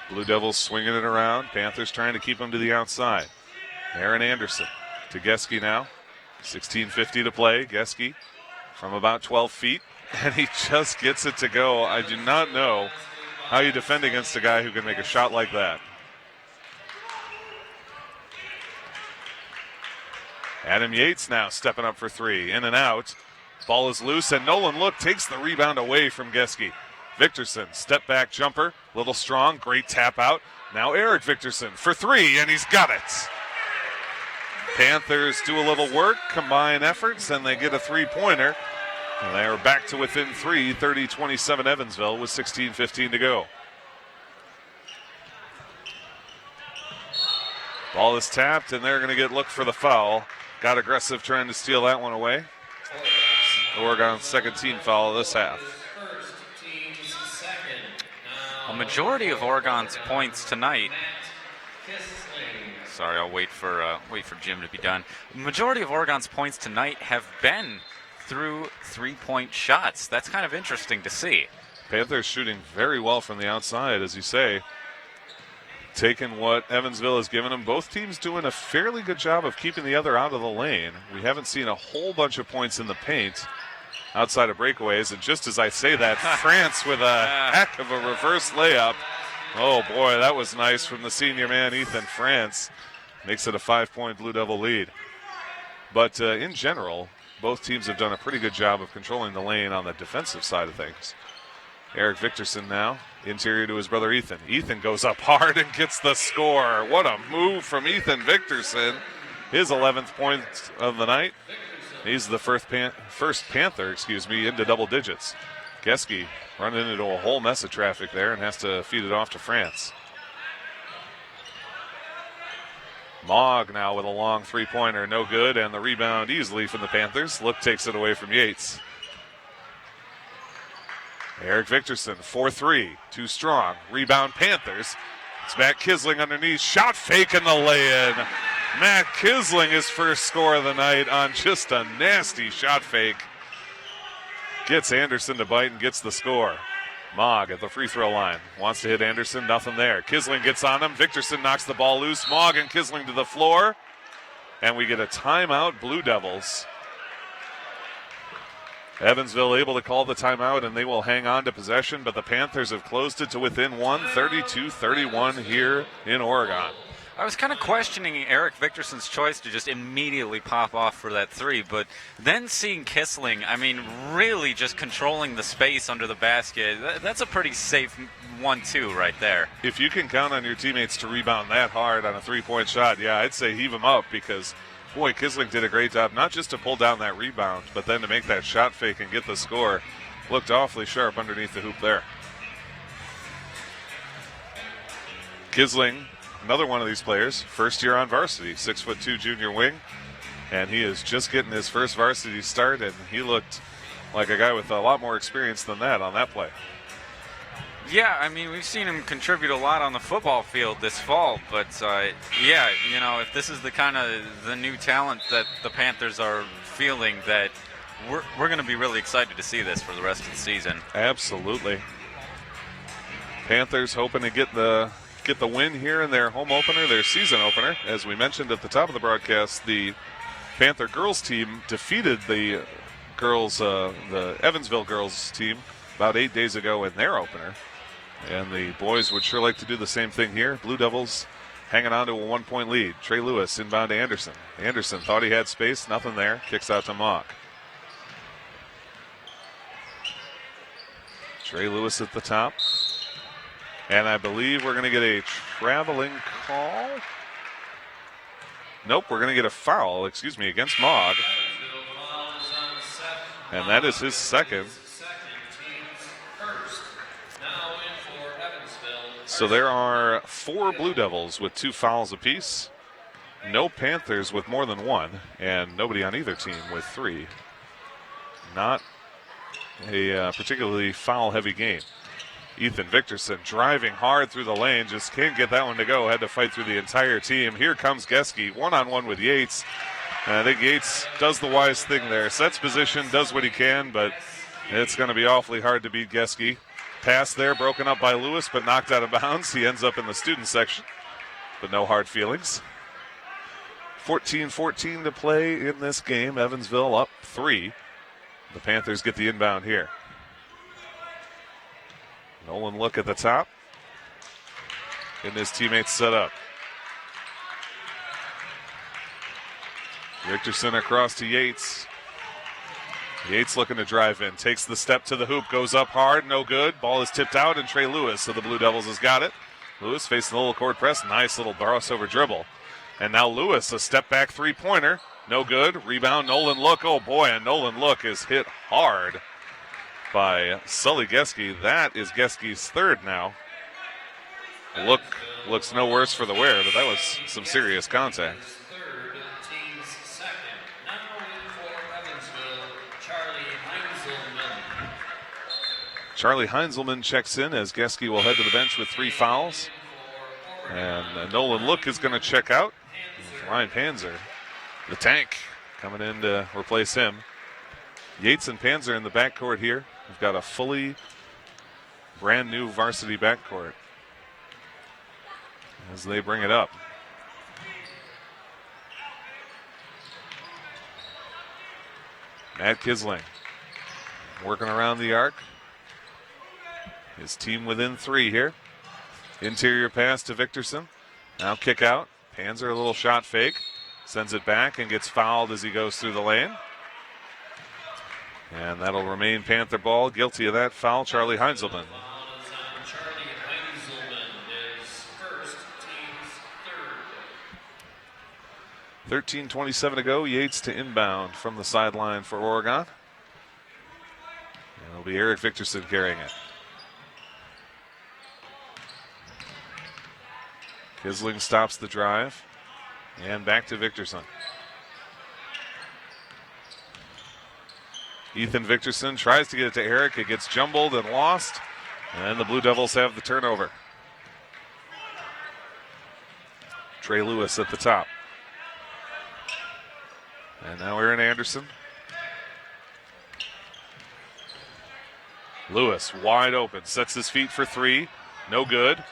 Blue Devils swinging it around. Panthers trying to keep him to the outside. Aaron Anderson to Geske now. 16:50 to play. Geske from about 12 feet. And he just gets it to go. I do not know how you defend against a guy who can make a shot like that. Adam Yates now stepping up for 3. In and out. Ball is loose, and Nolan Look takes the rebound away from Geske. Victorson, step back jumper, little strong, great tap out. Now Eric Victorson for 3, and he's got it. Panthers do a little work, combine efforts, and they get a 3-pointer. And they are back to within 3, 30-27 Evansville with 16:15 to go. Ball is tapped, and they're going to get looked for the foul. Got aggressive trying to steal that one away. Oregon's second team foul of this half. A majority of Oregon's points tonight. Sorry, I'll wait for Jim to be done. The majority of Oregon's points tonight have been through 3-point shots. That's kind of interesting to see. Panthers shooting very well from the outside, as you say. Taking what Evansville has given them. Both teams doing a fairly good job of keeping the other out of the lane. We haven't seen a whole bunch of points in the paint outside of breakaways. And just as I say that, France with a heck of a reverse layup. Oh, boy, that was nice from the senior man, Ethan France. Makes it a 5-point Blue Devil lead. But in general, both teams have done a pretty good job of controlling the lane on the defensive side of things. Eric Victorson now, interior to his brother Ethan. Ethan goes up hard and gets the score. What a move from Ethan Victorson. His 11th point of the night. He's the first Panther, into double digits. Geske running into a whole mess of traffic there and has to feed it off to France. Mogg now with a long 3-pointer, no good, and the rebound easily from the Panthers. Look takes it away from Yates. Eric Victorson, 4-3, too strong. Rebound Panthers. It's Matt Kisling underneath, shot fake and the lay-in. Matt Kisling, his first score of the night on just a nasty shot fake. Gets Anderson to bite and gets the score. Mogg at the free throw line. Wants to hit Anderson, nothing there. Kisling gets on him. Victorson knocks the ball loose. Mogg and Kisling to the floor. And we get a timeout, Blue Devils. Evansville able to call the timeout, and they will hang on to possession, but the Panthers have closed it to within one, 32-31 here in Oregon. I was kind of questioning Eric Victorson's choice to just immediately pop off for that three, but then seeing Kissling, I mean, really just controlling the space under the basket, that's a pretty safe 1-2 right there. If you can count on your teammates to rebound that hard on a three-point shot, yeah, I'd say heave them up, because boy, Kissling did a great job, not just to pull down that rebound, but then to make that shot fake and get the score. Looked awfully sharp underneath the hoop there. Kissling, another one of these players, first year on varsity, 6'2" junior wing, and he is just getting his first varsity start, and he looked like a guy with a lot more experience than that on that play. Yeah, I mean, we've seen him contribute a lot on the football field this fall, but yeah, you know, if this is the kind of the new talent that the Panthers are feeling, that we're going to be really excited to see this for the rest of the season. Absolutely. Panthers hoping to get the win here in their home opener, their season opener. As we mentioned at the top of the broadcast, the Panther girls team defeated the Evansville girls team about 8 days ago in their opener. And the boys would sure like to do the same thing here. Blue Devils hanging on to a 1-point lead. Trey Lewis inbound to Anderson. Anderson thought he had space, nothing there. Kicks out to Mock. Trey Lewis at the top. And I believe we're going to get a traveling call. Nope, we're going to get a foul, against Mogg. And that is his second. So there are 4 Blue Devils with 2 fouls apiece. No Panthers with more than 1, and nobody on either team with 3. Not a particularly foul-heavy game. Ethan Victorson driving hard through the lane, just can't get that one to go. Had to fight through the entire team. Here comes Geske, one-on-one with Yates. And I think Yates does the wise thing there. Sets position, does what he can, but it's going to be awfully hard to beat Geske. Pass there, broken up by Lewis, but knocked out of bounds. He ends up in the student section, but no hard feelings. 14-14 to play in this game. Evansville up 3. The Panthers get the inbound here. Nolan look at the top. Getting his teammates set up. Victorson across to Yates. Yates looking to drive in. Takes the step to the hoop. Goes up hard. No good. Ball is tipped out, and Trey Lewis, so the Blue Devils has got it. Lewis facing the little court press. Nice little crossover dribble. And now Lewis, a step back three-pointer. No good. Rebound, Nolan Look. Oh, boy, and Nolan Look is hit hard by Sully Geske. That is Geske's third now. Look looks no worse for the wear, but that was some serious contact. Charlie Heinzelman checks in as Geske will head to the bench with 3 fouls. And Nolan Look is going to check out. Ryan Panzer, the tank, coming in to replace him. Yates and Panzer in the backcourt here. We've got a fully brand new varsity backcourt as they bring it up. Matt Kissling working around the arc. His team within 3 here. Interior pass to Victorson. Now kick out. Panzer a little shot fake. Sends it back and gets fouled as he goes through the lane. And that'll remain Panther ball. Guilty of that foul, Charlie Heinzelman. 13:27 to go. Yates to inbound from the sideline for Oregon. And it'll be Eric Victorson carrying it. Kissling stops the drive. And back to Victorson. Ethan Victorson tries to get it to Eric. It gets jumbled and lost. And the Blue Devils have the turnover. Trey Lewis at the top. And now Aaron Anderson. Lewis wide open. Sets his feet for 3. No good.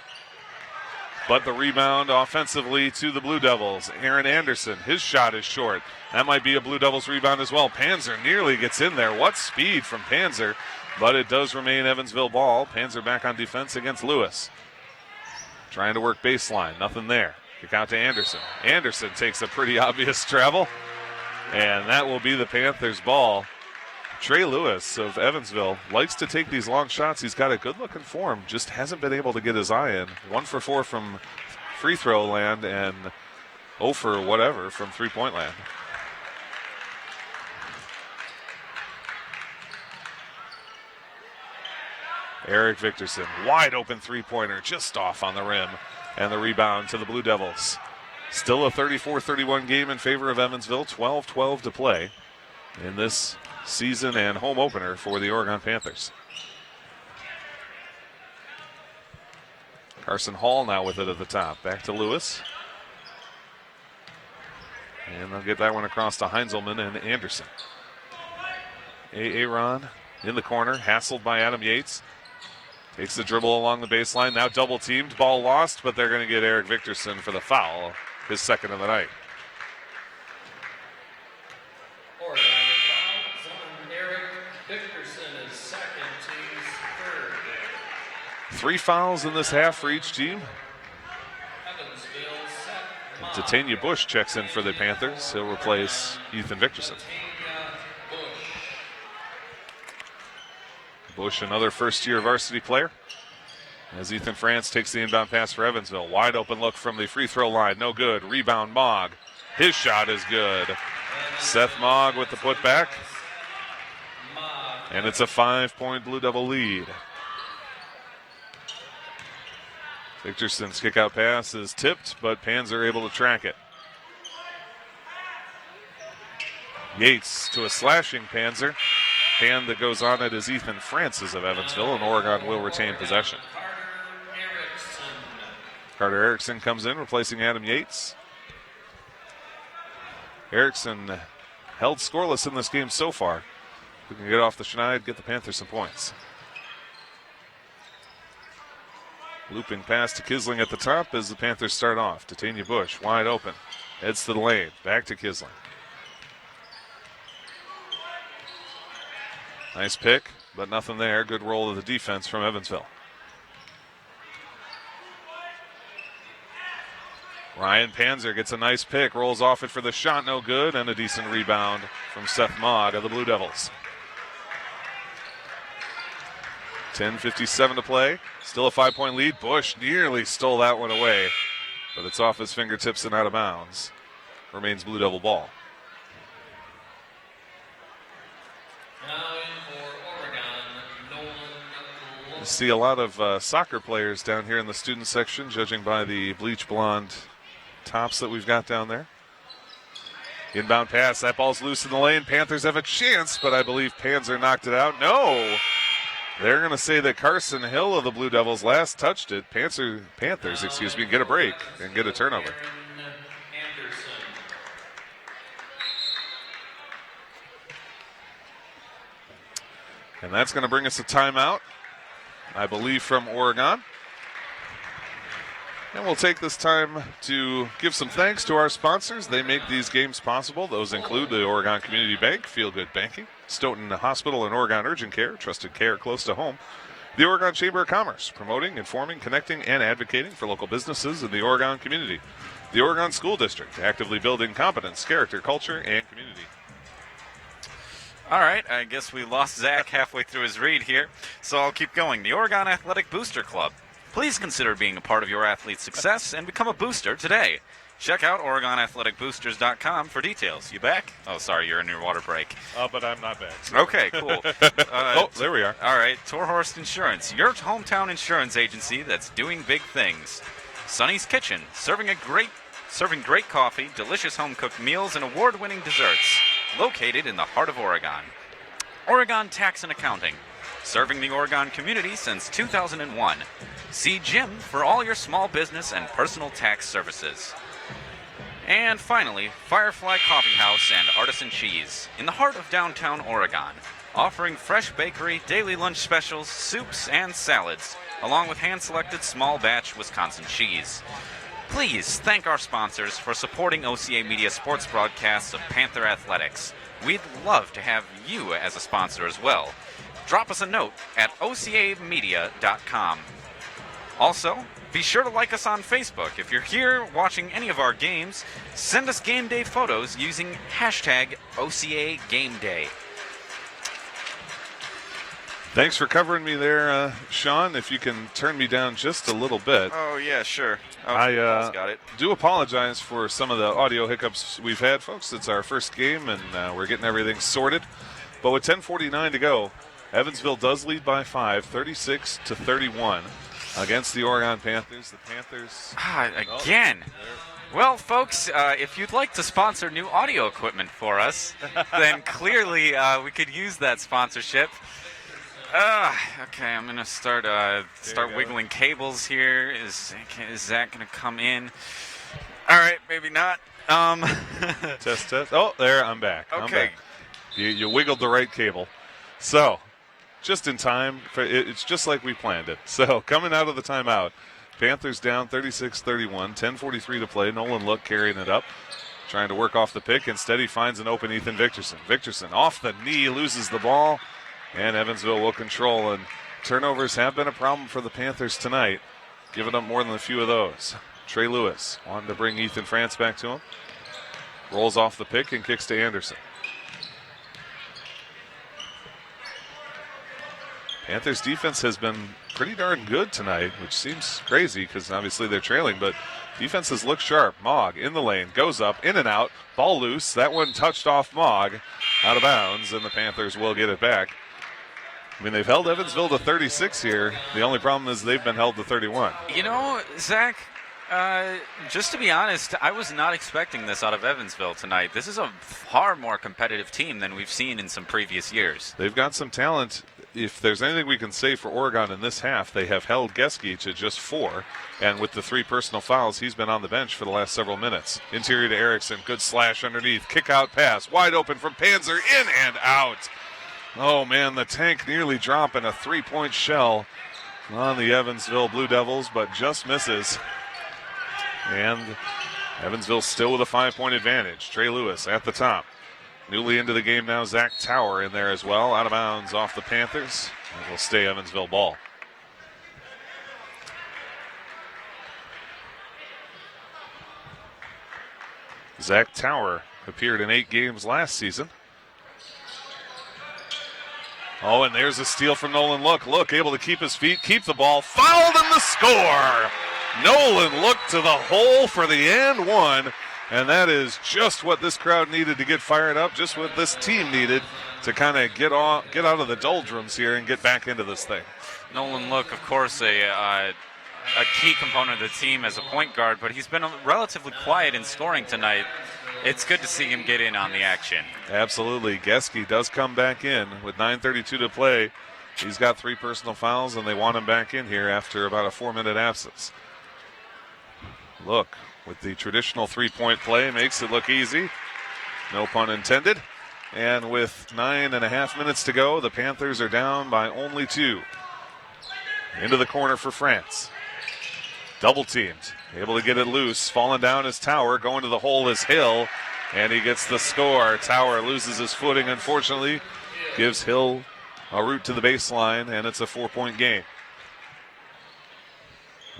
But the rebound offensively to the Blue Devils. Aaron Anderson, his shot is short. That might be a Blue Devils rebound as well. Panzer nearly gets in there. What speed from Panzer, but it does remain Evansville ball. Panzer back on defense against Lewis. Trying to work baseline, nothing there. Kick out to Anderson. Anderson takes a pretty obvious travel, and that will be the Panthers' ball. Trey Lewis of Evansville likes to take these long shots. He's got a good-looking form, just hasn't been able to get his eye in. 1 for 4 from free throw land and 0 for whatever from three-point land. Eric Victorson, wide open three-pointer, just off on the rim. And the rebound to the Blue Devils. Still a 34-31 game in favor of Evansville. 12-12 to play in this season and home opener for the Oregon Panthers. Carson Hall now with it at the top. Back to Lewis. And they'll get that one across to Heinzelman and Anderson. Aaron in the corner, hassled by Adam Yates. Takes the dribble along the baseline. Now double teamed. Ball lost, but they're going to get Eric Victorson for the foul. His second of the night. Oregon fouls on Eric Victorson, his second, team's third. 3 fouls in this half for each team. Evansville set. And Titania Bush checks in for the Panthers. He'll replace Ethan Victorson. Bush, another first-year varsity player. As Ethan France takes the inbound pass for Evansville. Wide open look from the free throw line. No good. Rebound Mogg. His shot is good. Seth Mogg with the putback. And it's a 5-point Blue Devil lead. Victorson's kick-out pass is tipped, but Panzer able to track it. Yates to a slashing Panzer. Hand that goes on it is Ethan Francis of Evansville, and Oregon will retain possession. Carter Erickson comes in, replacing Adam Yates. Erickson held scoreless in this game so far. We can get off the schneid, get the Panthers some points. Looping pass to Kisling at the top as the Panthers start off. Titania Bush wide open. Heads to the lane. Back to Kisling. Nice pick, but nothing there. Good roll of the defense from Evansville. Ryan Panzer gets a nice pick, rolls off it for the shot, no good, and a decent rebound from Seth Mogg of the Blue Devils. 10:57 to play. Still a 5-point lead. Bush nearly stole that one away, but it's off his fingertips and out of bounds. Remains Blue Devil ball. You see a lot of soccer players down here in the student section, judging by the bleach blonde tops that we've got down there. Inbound pass, that ball's loose in the lane. Panthers have a chance, but I believe Panzer knocked it out. No! They're going to say that Carson Hill of the Blue Devils last touched it. Panthers, get a break and get a turnover. And that's going to bring us a timeout, I believe, from Oregon. And we'll take this time to give some thanks to our sponsors. They make these games possible. Those include the Oregon Community Bank, Feel Good Banking, Stoughton Hospital and Oregon Urgent Care, trusted care close to home. The Oregon Chamber of Commerce, promoting, informing, connecting, and advocating for local businesses in the Oregon community. The Oregon School District, actively building competence, character, culture, and community. All right, I guess we lost Zach halfway through his read here, so I'll keep going. The Oregon Athletic Booster Club. Please consider being a part of your athlete's success and become a booster today. Check out OregonAthleticBoosters.com for details. You back? Oh, sorry, you're in your water break. But I'm not back. Okay, cool. There we are. All right, Torhorst Insurance, your hometown insurance agency that's doing big things. Sonny's Kitchen, serving great coffee, delicious home-cooked meals, and award-winning desserts. Located in the heart of Oregon. Oregon Tax and Accounting, serving the Oregon community since 2001. See Jim for all your small business and personal tax services. And finally, Firefly Coffee House and Artisan Cheese, in the heart of downtown Oregon. offering fresh bakery, daily lunch specials, soups, and salads, along with hand-selected small-batch Wisconsin cheese. Please thank our sponsors for supporting OCAmedia sports broadcasts of Panther Athletics. We'd love to have you as a sponsor as well. Drop us a note at OCAmedia.com. Also, be sure to like us on Facebook. If you're here watching any of our games, send us game day photos using hashtag OCAGameDay. Thanks for covering me there, Sean. If you can turn me down just a little bit. Oh, yeah, sure. Oh, I Paul's got it. do apologize for some of the audio hiccups we've had, folks. It's our first game, and we're getting everything sorted. But with 10:49 to go, Evansville does lead by 5, 36-31 against the Oregon Panthers. The Panthers... Again. Well, folks, if you'd like to sponsor new audio equipment for us, then clearly we could use that sponsorship. Okay, I'm gonna start wiggling cables here. Is that gonna come in? All right, maybe not. Test. Oh, there, I'm back. Okay. I'm back. You wiggled the right cable. So, just in time. It's just like we planned it. So, coming out of the timeout, Panthers down 36-31, 10:43 to play. Nolan Look carrying it up, trying to work off the pick. Instead, he finds an open Ethan Victorson. Victorson off the knee, loses the ball. And Evansville will control, and turnovers have been a problem for the Panthers tonight, giving up more than a few of those. Trey Lewis wanting to bring Ethan France back to him. Rolls off the pick and kicks to Anderson. Panthers defense has been pretty darn good tonight, which seems crazy because obviously they're trailing, but defenses look sharp. Mogg in the lane, goes up, in and out, ball loose. That one touched off Mogg, out of bounds, and the Panthers will get it back. I mean, they've held Evansville to 36 here. The only problem is they've been held to 31. You know, Zach, just to be honest, I was not expecting this out of Evansville tonight. This is a far more competitive team than we've seen in some previous years. They've got some talent. If there's anything we can say for Oregon in this half, they have held Geske to just 4. And with the 3 personal fouls, he's been on the bench for the last several minutes. Interior to Erickson, good slash underneath. Kick out pass, wide open from Panzer, in and out. Oh, man, the tank nearly dropping a 3-point shell on the Evansville Blue Devils, but just misses. And Evansville still with a 5-point advantage. Trey Lewis at the top. Newly into the game now, Zach Tower in there as well. Out of bounds off the Panthers. It will stay Evansville ball. Zach Tower appeared in 8 games last season. Oh, and there's a steal from Nolan Look. Look, able to keep his feet, keep the ball. Fouled in the score. Nolan Look to the hole for the and one. And that is just what this crowd needed to get fired up, just what this team needed to kind of get out of the doldrums here and get back into this thing. Nolan Look, of course, a key component of the team as a point guard, but he's been relatively quiet in scoring tonight. It's good to see him get in on the action. Absolutely. Geske does come back in with 9:32 to play. He's got 3 personal fouls, and they want him back in here after about a 4-minute absence. Look, with the traditional 3-point play, makes it look easy. No pun intended. And with 9.5 minutes to go, the Panthers are down by only 2. Into the corner for France. Double teamed. Able to get it loose. Falling down is Tower. Going to the hole is Hill. And he gets the score. Tower loses his footing, unfortunately. Gives Hill a route to the baseline, and it's a 4-point game.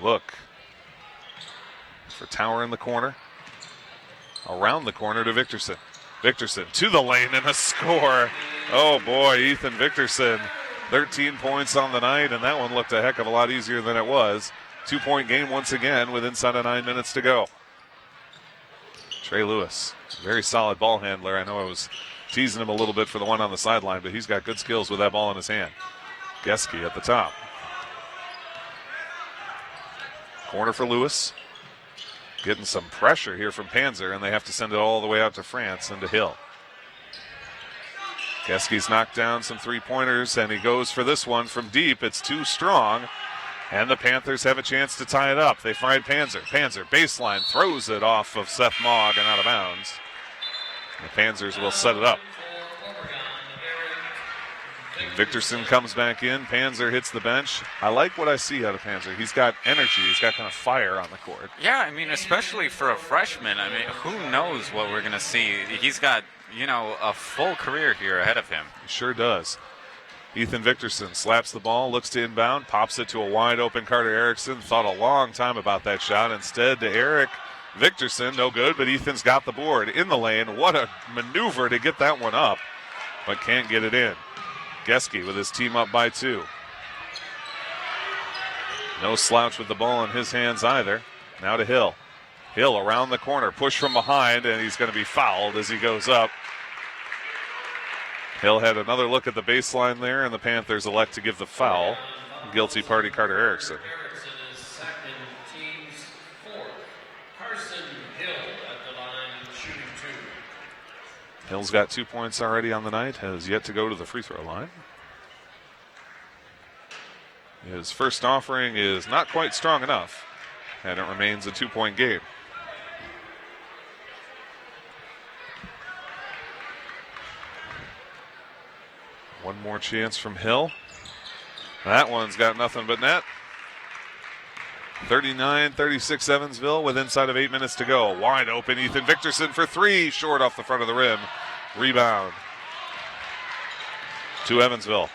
Look for Tower in the corner. Around the corner to Victorson. Victorson to the lane and a score. Oh boy, Ethan Victorson. 13 points on the night, and that one looked a heck of a lot easier than it was. 2-point game once again with inside of 9 minutes to go. Trey Lewis, very solid ball handler. I know I was teasing him a little bit for the one on the sideline, but he's got good skills with that ball in his hand. Geske at the top. Corner for Lewis. Getting some pressure here from Panzer, and they have to send it all the way out to France and to Hill. Geske's knocked down some 3-pointers, and he goes for this one from deep. It's too strong, and the Panthers have a chance to tie it up. They find Panzer. Panzer, baseline, throws it off of Seth Mogg and out of bounds. The Panthers will set it up. Victorson comes back in. Panzer hits the bench. I like what I see out of Panzer. He's got energy. He's got kind of fire on the court. Yeah, I mean, especially for a freshman. I mean, who knows what we're going to see. He's got, a full career here ahead of him. He sure does. Ethan Victorson slaps the ball, looks to inbound, pops it to a wide open Carter Erickson. Thought a long time about that shot. Instead to Eric Victorson, no good, but Ethan's got the board in the lane. What a maneuver to get that one up, but can't get it in. Geske with his team up by 2. No slouch with the ball in his hands either. Now to Hill. Hill around the corner, push from behind, and he's going to be fouled as he goes up. Hill had another look at the baseline there, and the Panthers elect to give the foul. Guilty party Carter Erickson. Erickson is second, team's fourth. Carson Hill at the line, shooting 2. Hill's got 2 points already on the night, has yet to go to the free throw line. His first offering is not quite strong enough, and it remains a 2-point game. One more chance from Hill. That one's got nothing but net. 39-36 Evansville with inside of 8 minutes to go. Wide open, Ethan Victorson for 3, short off the front of the rim. Rebound to Evansville.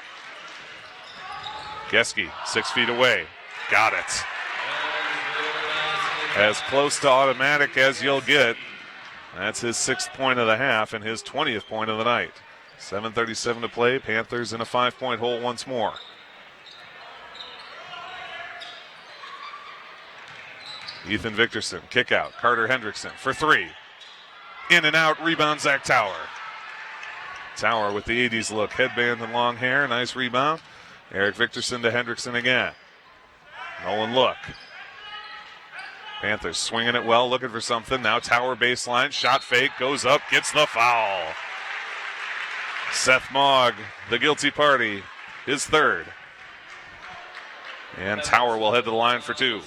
Geske, 6 feet away. Got it. As close to automatic as you'll get. That's his 6th point of the half and his 20th point of the night. 7:37 to play. Panthers in a 5-point hole once more. Ethan Victorson, kick out. Carter Hendrickson for 3. In and out, rebound Zach Tower. Tower with the 80s look, headband and long hair. Nice rebound. Eric Victorson to Hendrickson again. Nolan look. Panthers swinging it well, looking for something. Now Tower baseline, shot fake, goes up, gets the foul. Seth Mogg, the guilty party, his 3rd. And Tower will head to the line for 2.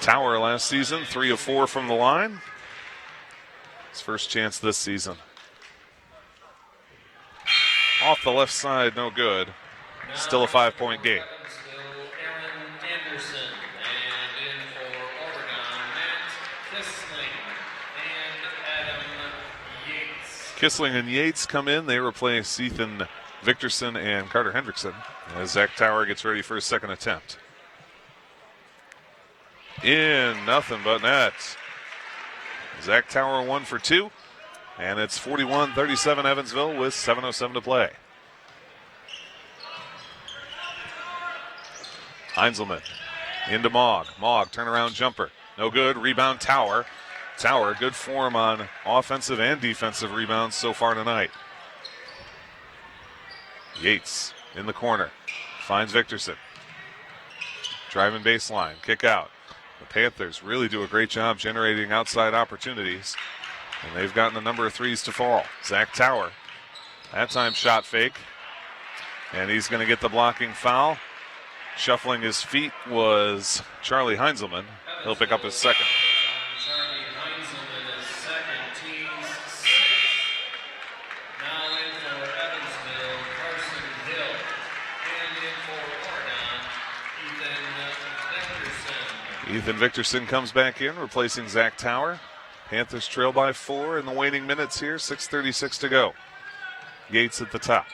Tower last season, 3 of 4 from the line. His first chance this season. Off the left side, no good. Still a 5-point game. Kissling and Yates come in. They replace Ethan Victorson and Carter Hendrickson as Zach Tower gets ready for his 2nd attempt. In, nothing but net. Zach Tower 1 for 2. And it's 41-37 Evansville with 7:07 to play. Heinzelman into Mogg. Mogg, turnaround jumper. No good. Rebound Tower. Tower, good form on offensive and defensive rebounds so far tonight. Yates in the corner. Finds Victorson. Driving baseline. Kick out. The Panthers really do a great job generating outside opportunities. And they've gotten a number of 3s to fall. Zach Tower. That time shot fake. And he's going to get the blocking foul. Shuffling his feet was Charlie Heinzelman. He'll pick up his 2nd. Charlie Heinzelman is second, team's 6th. Now in for Evansville, Carson Hill. And in for Oregon, Ethan Victorson comes back in, replacing Zach Tower. Panthers trail by 4 in the waning minutes here. 6:36 to go. Yates at the top.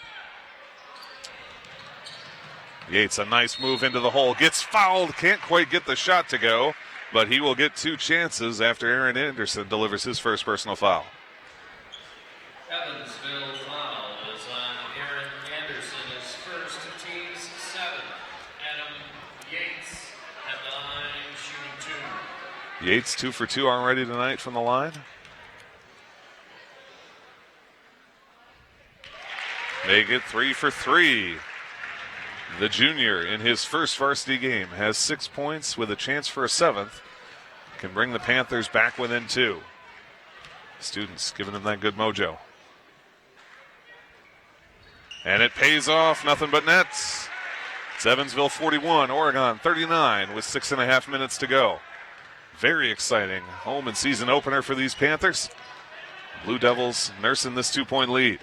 Yates, a nice move into the hole. Gets fouled. Can't quite get the shot to go, but he will get 2 chances after Aaron Anderson delivers his first personal foul. Evansville foul is on Aaron Anderson, his first, team's 7th. Adam Yates at the line, shooting 2. Yates 2 for 2 already tonight from the line. Make it 3 for 3. The junior in his first varsity game has 6 points with a chance for a 7th. Can bring the Panthers back within 2. Students giving them that good mojo. And it pays off, nothing but nets. It's Evansville 41, Oregon 39 with 6.5 minutes to go. Very exciting home and season opener for these Panthers. Blue Devils nursing this 2-point lead.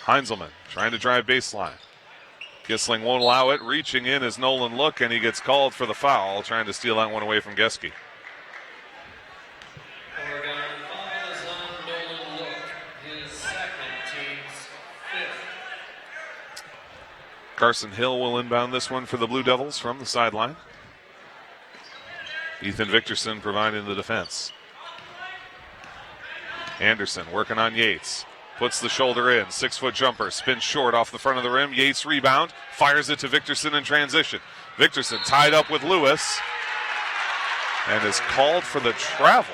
Heinzelman trying to drive baseline. Kissling won't allow it. Reaching in is Nolan Look, and he gets called for the foul, trying to steal that one away from Geske. Oregon foul is on Nolan Look, his second, team's fifth. Carson Hill will inbound this one for the Blue Devils from the sideline. Ethan Victorson providing the defense. Anderson working on Yates. Puts the shoulder in. 6-foot jumper. Spins short off the front of the rim. Yates rebound. Fires it to Victorson in transition. Victorson tied up with Lewis. And is called for the travel.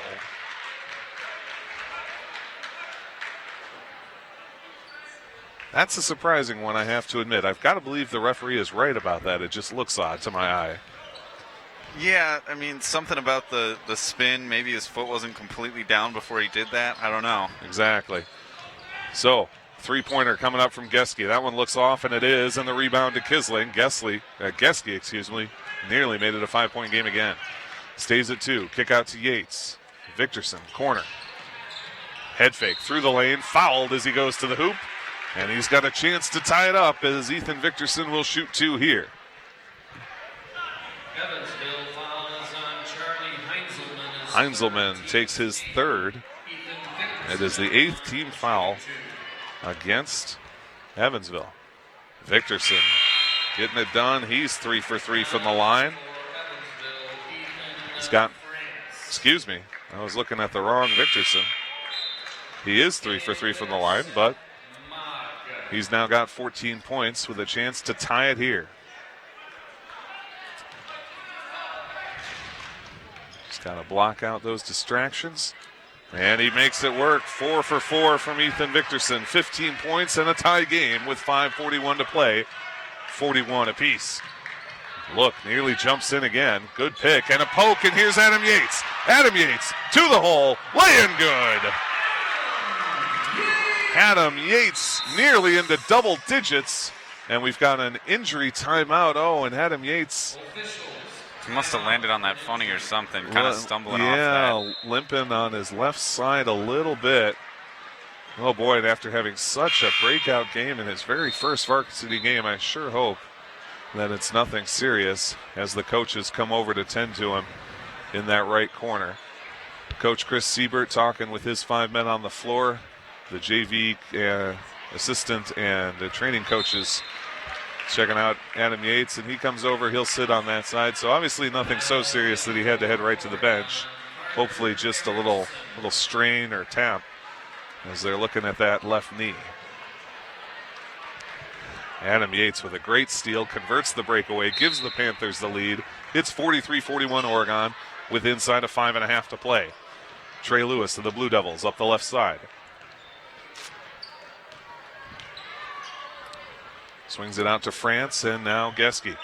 That's a surprising one, I have to admit. I've got to believe the referee is right about that. It just looks odd to my eye. Yeah, I mean, something about the spin. Maybe his foot wasn't completely down before he did that. I don't know. Exactly. So, three-pointer coming up from Geske. That one looks off, and it is, and the rebound to Kisling. Geske, nearly made it a 5-point game again. Stays at 2. Kick out to Yates. Victorson, corner. Head fake through the lane. Fouled as he goes to the hoop. And he's got a chance to tie it up as Ethan Victorson will shoot 2 here. Evansville foul is on Charlie Heinzelman. Heinzelman takes his third. It is the 8th team foul against Evansville. Victorson getting it done. He's 3 for 3 from the line. He's got, I was looking at the wrong Victorson. He is 3 for 3 from the line, but he's now got 14 points with a chance to tie it here. Just got to block out those distractions. And he makes it work. 4 for 4 from Ethan Victorson. 15 points and a tie game with 5:41 to play. 41 apiece. Look, nearly jumps in again. Good pick and a poke, and here's Adam Yates. Adam Yates to the hole, laying good. Adam Yates nearly into double digits, and we've got an injury timeout. Oh, and Adam Yates. He must have landed on that funny or something, kind of stumbling off that. Yeah, limping on his left side a little bit. Oh boy, and after having such a breakout game in his very first varsity game, I sure hope that it's nothing serious as the coaches come over to tend to him in that right corner. Coach Chris Siebert talking with his 5 men on the floor, the JV assistant and the training coaches checking out Adam Yates, and he comes over. He'll sit on that side. So obviously nothing so serious that he had to head right to the bench. Hopefully just a little strain or tap as they're looking at that left knee. Adam Yates with a great steal, converts the breakaway, gives the Panthers the lead. It's 43-41 Oregon with inside of 5.5 to play. Trey Lewis to the Blue Devils up the left side. Swings it out to France, and now Geske.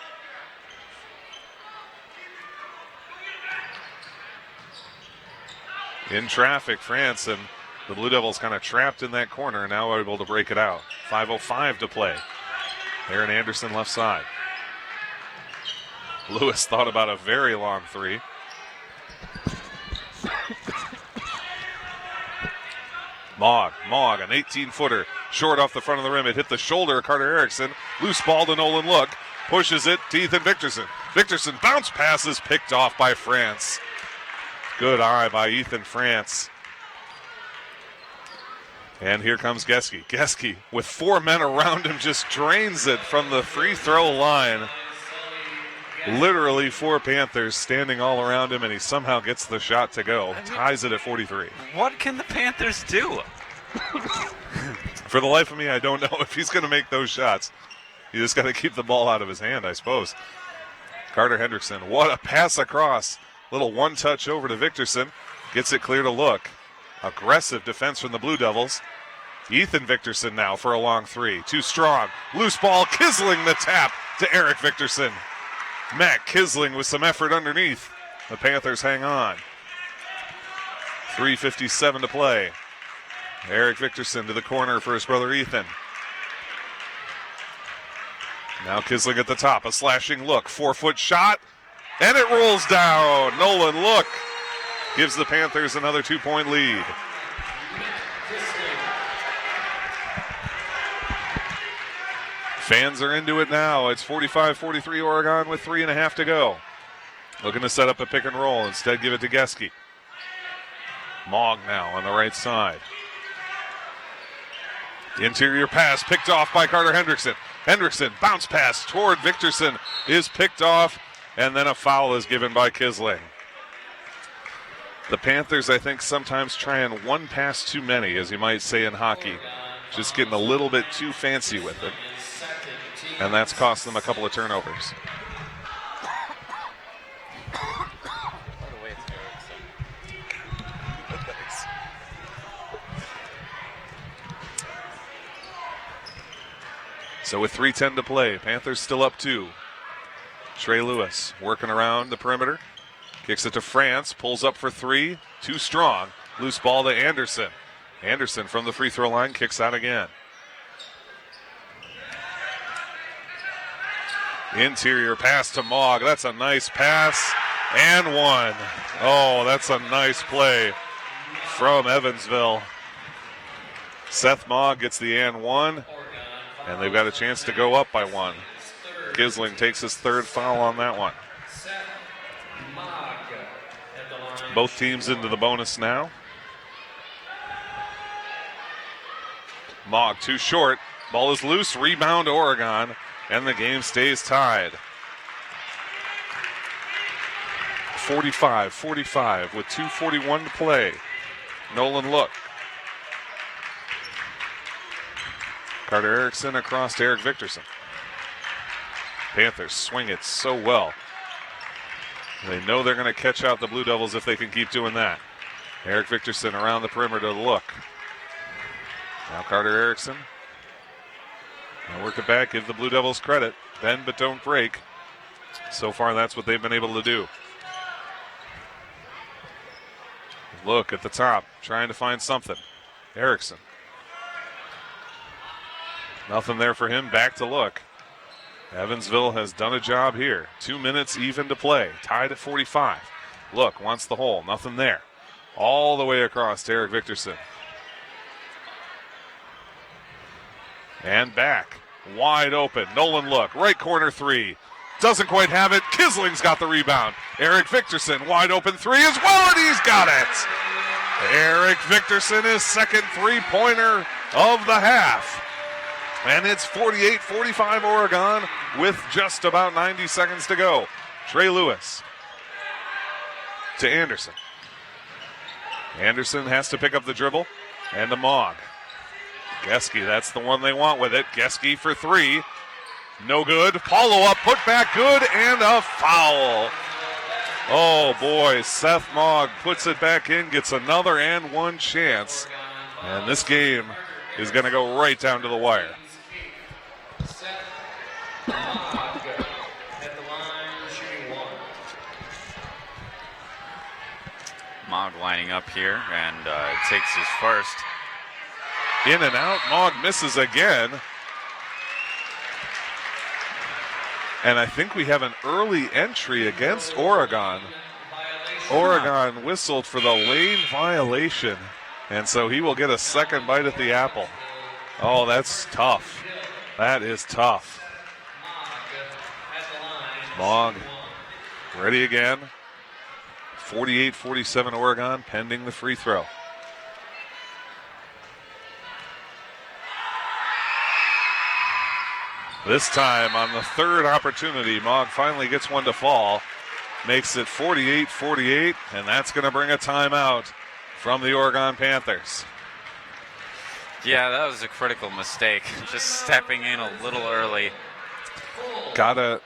In traffic, France, and the Blue Devils kind of trapped in that corner, and now are able to break it out. 5:05 to play. Aaron Anderson left side. Lewis thought about a very long three. Mogg, an 18-footer, short off the front of the rim. It hit the shoulder of Carter Erickson. Loose ball to Nolan Look. Pushes it to Ethan Victorson. Victorson bounce passes picked off by France. Good eye by Ethan France. And here comes Geske. Geske, with 4 men around him, just drains it from the free throw line. Literally 4 Panthers standing all around him, and he somehow gets the shot to go. Ties it at 43. What can the Panthers do? For the life of me, I don't know if he's going to make those shots. You just got to keep the ball out of his hand, I suppose. Carter Hendrickson, what a pass across. Little one-touch over to Victorson. Gets it clear to Look. Aggressive defense from the Blue Devils. Ethan Victorson now for a long three. Too strong. Loose ball. Kisling the tap to Eric Victorson. Matt Kisling with some effort underneath. The Panthers hang on. 3:57 to play. Eric Victorson to the corner for his brother Ethan. Now Kisling at the top. A slashing look. 4-foot shot. And it rolls down. Nolan Look gives the Panthers another 2-point lead. Fans are into it now. It's 45-43 Oregon with 3.5 to go. Looking to set up a pick and roll. Instead, give it to Geske. Mogg now on the right side. Interior pass picked off by Carter Hendrickson. Hendrickson, bounce pass toward Victorson, is picked off, and then a foul is given by Kisling. The Panthers, I think, sometimes trying one pass too many, as you might say in hockey. Just getting a little bit too fancy with it. And that's cost them a couple of turnovers. So with 3:10 to play, Panthers still up 2. Trey Lewis working around the perimeter. Kicks it to France, pulls up for 3. Too strong. Loose ball to Anderson. Anderson from the free throw line kicks out again. Interior pass to Mogg. That's a nice pass. And one. Oh, that's a nice play from Evansville. Seth Mogg gets the and one. And they've got a chance to go up by 1. Kisling takes his 3rd foul on that one. Both teams into the bonus now. Mogg too short. Ball is loose. Rebound Oregon. And the game stays tied. 45-45 with 2:41 to play. Nolan Look. Carter Erickson across to Eric Victorson. Panthers swing it so well. They know they're going to catch out the Blue Devils if they can keep doing that. Eric Victorson around the perimeter to Look. Now Carter Erickson. Now work it back, give the Blue Devils credit. Bend but don't break. So far that's what they've been able to do. Look at the top, trying to find something. Erickson. Nothing there for him, back to Look. Evansville has done a job here. 2 minutes even to play, tied at 45. Look, wants the hole, nothing there. All the way across to Eric Victorson. And back, wide open, Nolan Look, right corner 3. Doesn't quite have it, Kisling's got the rebound. Eric Victorson, wide open 3 as well, and he's got it. Eric Victorson, his second three-pointer of the half. And it's 48-45 Oregon with just about 90 seconds to go. Trey Lewis to Anderson. Anderson has to pick up the dribble and to Mogg. Geske, that's the one they want with it. Geske for 3. No good. Follow-up, put back good, and a foul. Oh, boy. Seth Mogg puts it back in, gets another and one chance. And this game is going to go right down to the wire. Mogg lining up here and takes his first. In and out. Mogg misses again. And I think we have an early entry against Oregon. Oregon whistled for the lane violation. And so he will get a second bite at the apple. Oh, that's tough. That is tough. Mogg ready again. 48-47 Oregon, pending the free throw. This time on the third opportunity, Mogg finally gets one to fall. Makes it 48-48, and that's going to bring a timeout from the Oregon Panthers. Yeah, that was a critical mistake. Just stepping in a little early. Gotta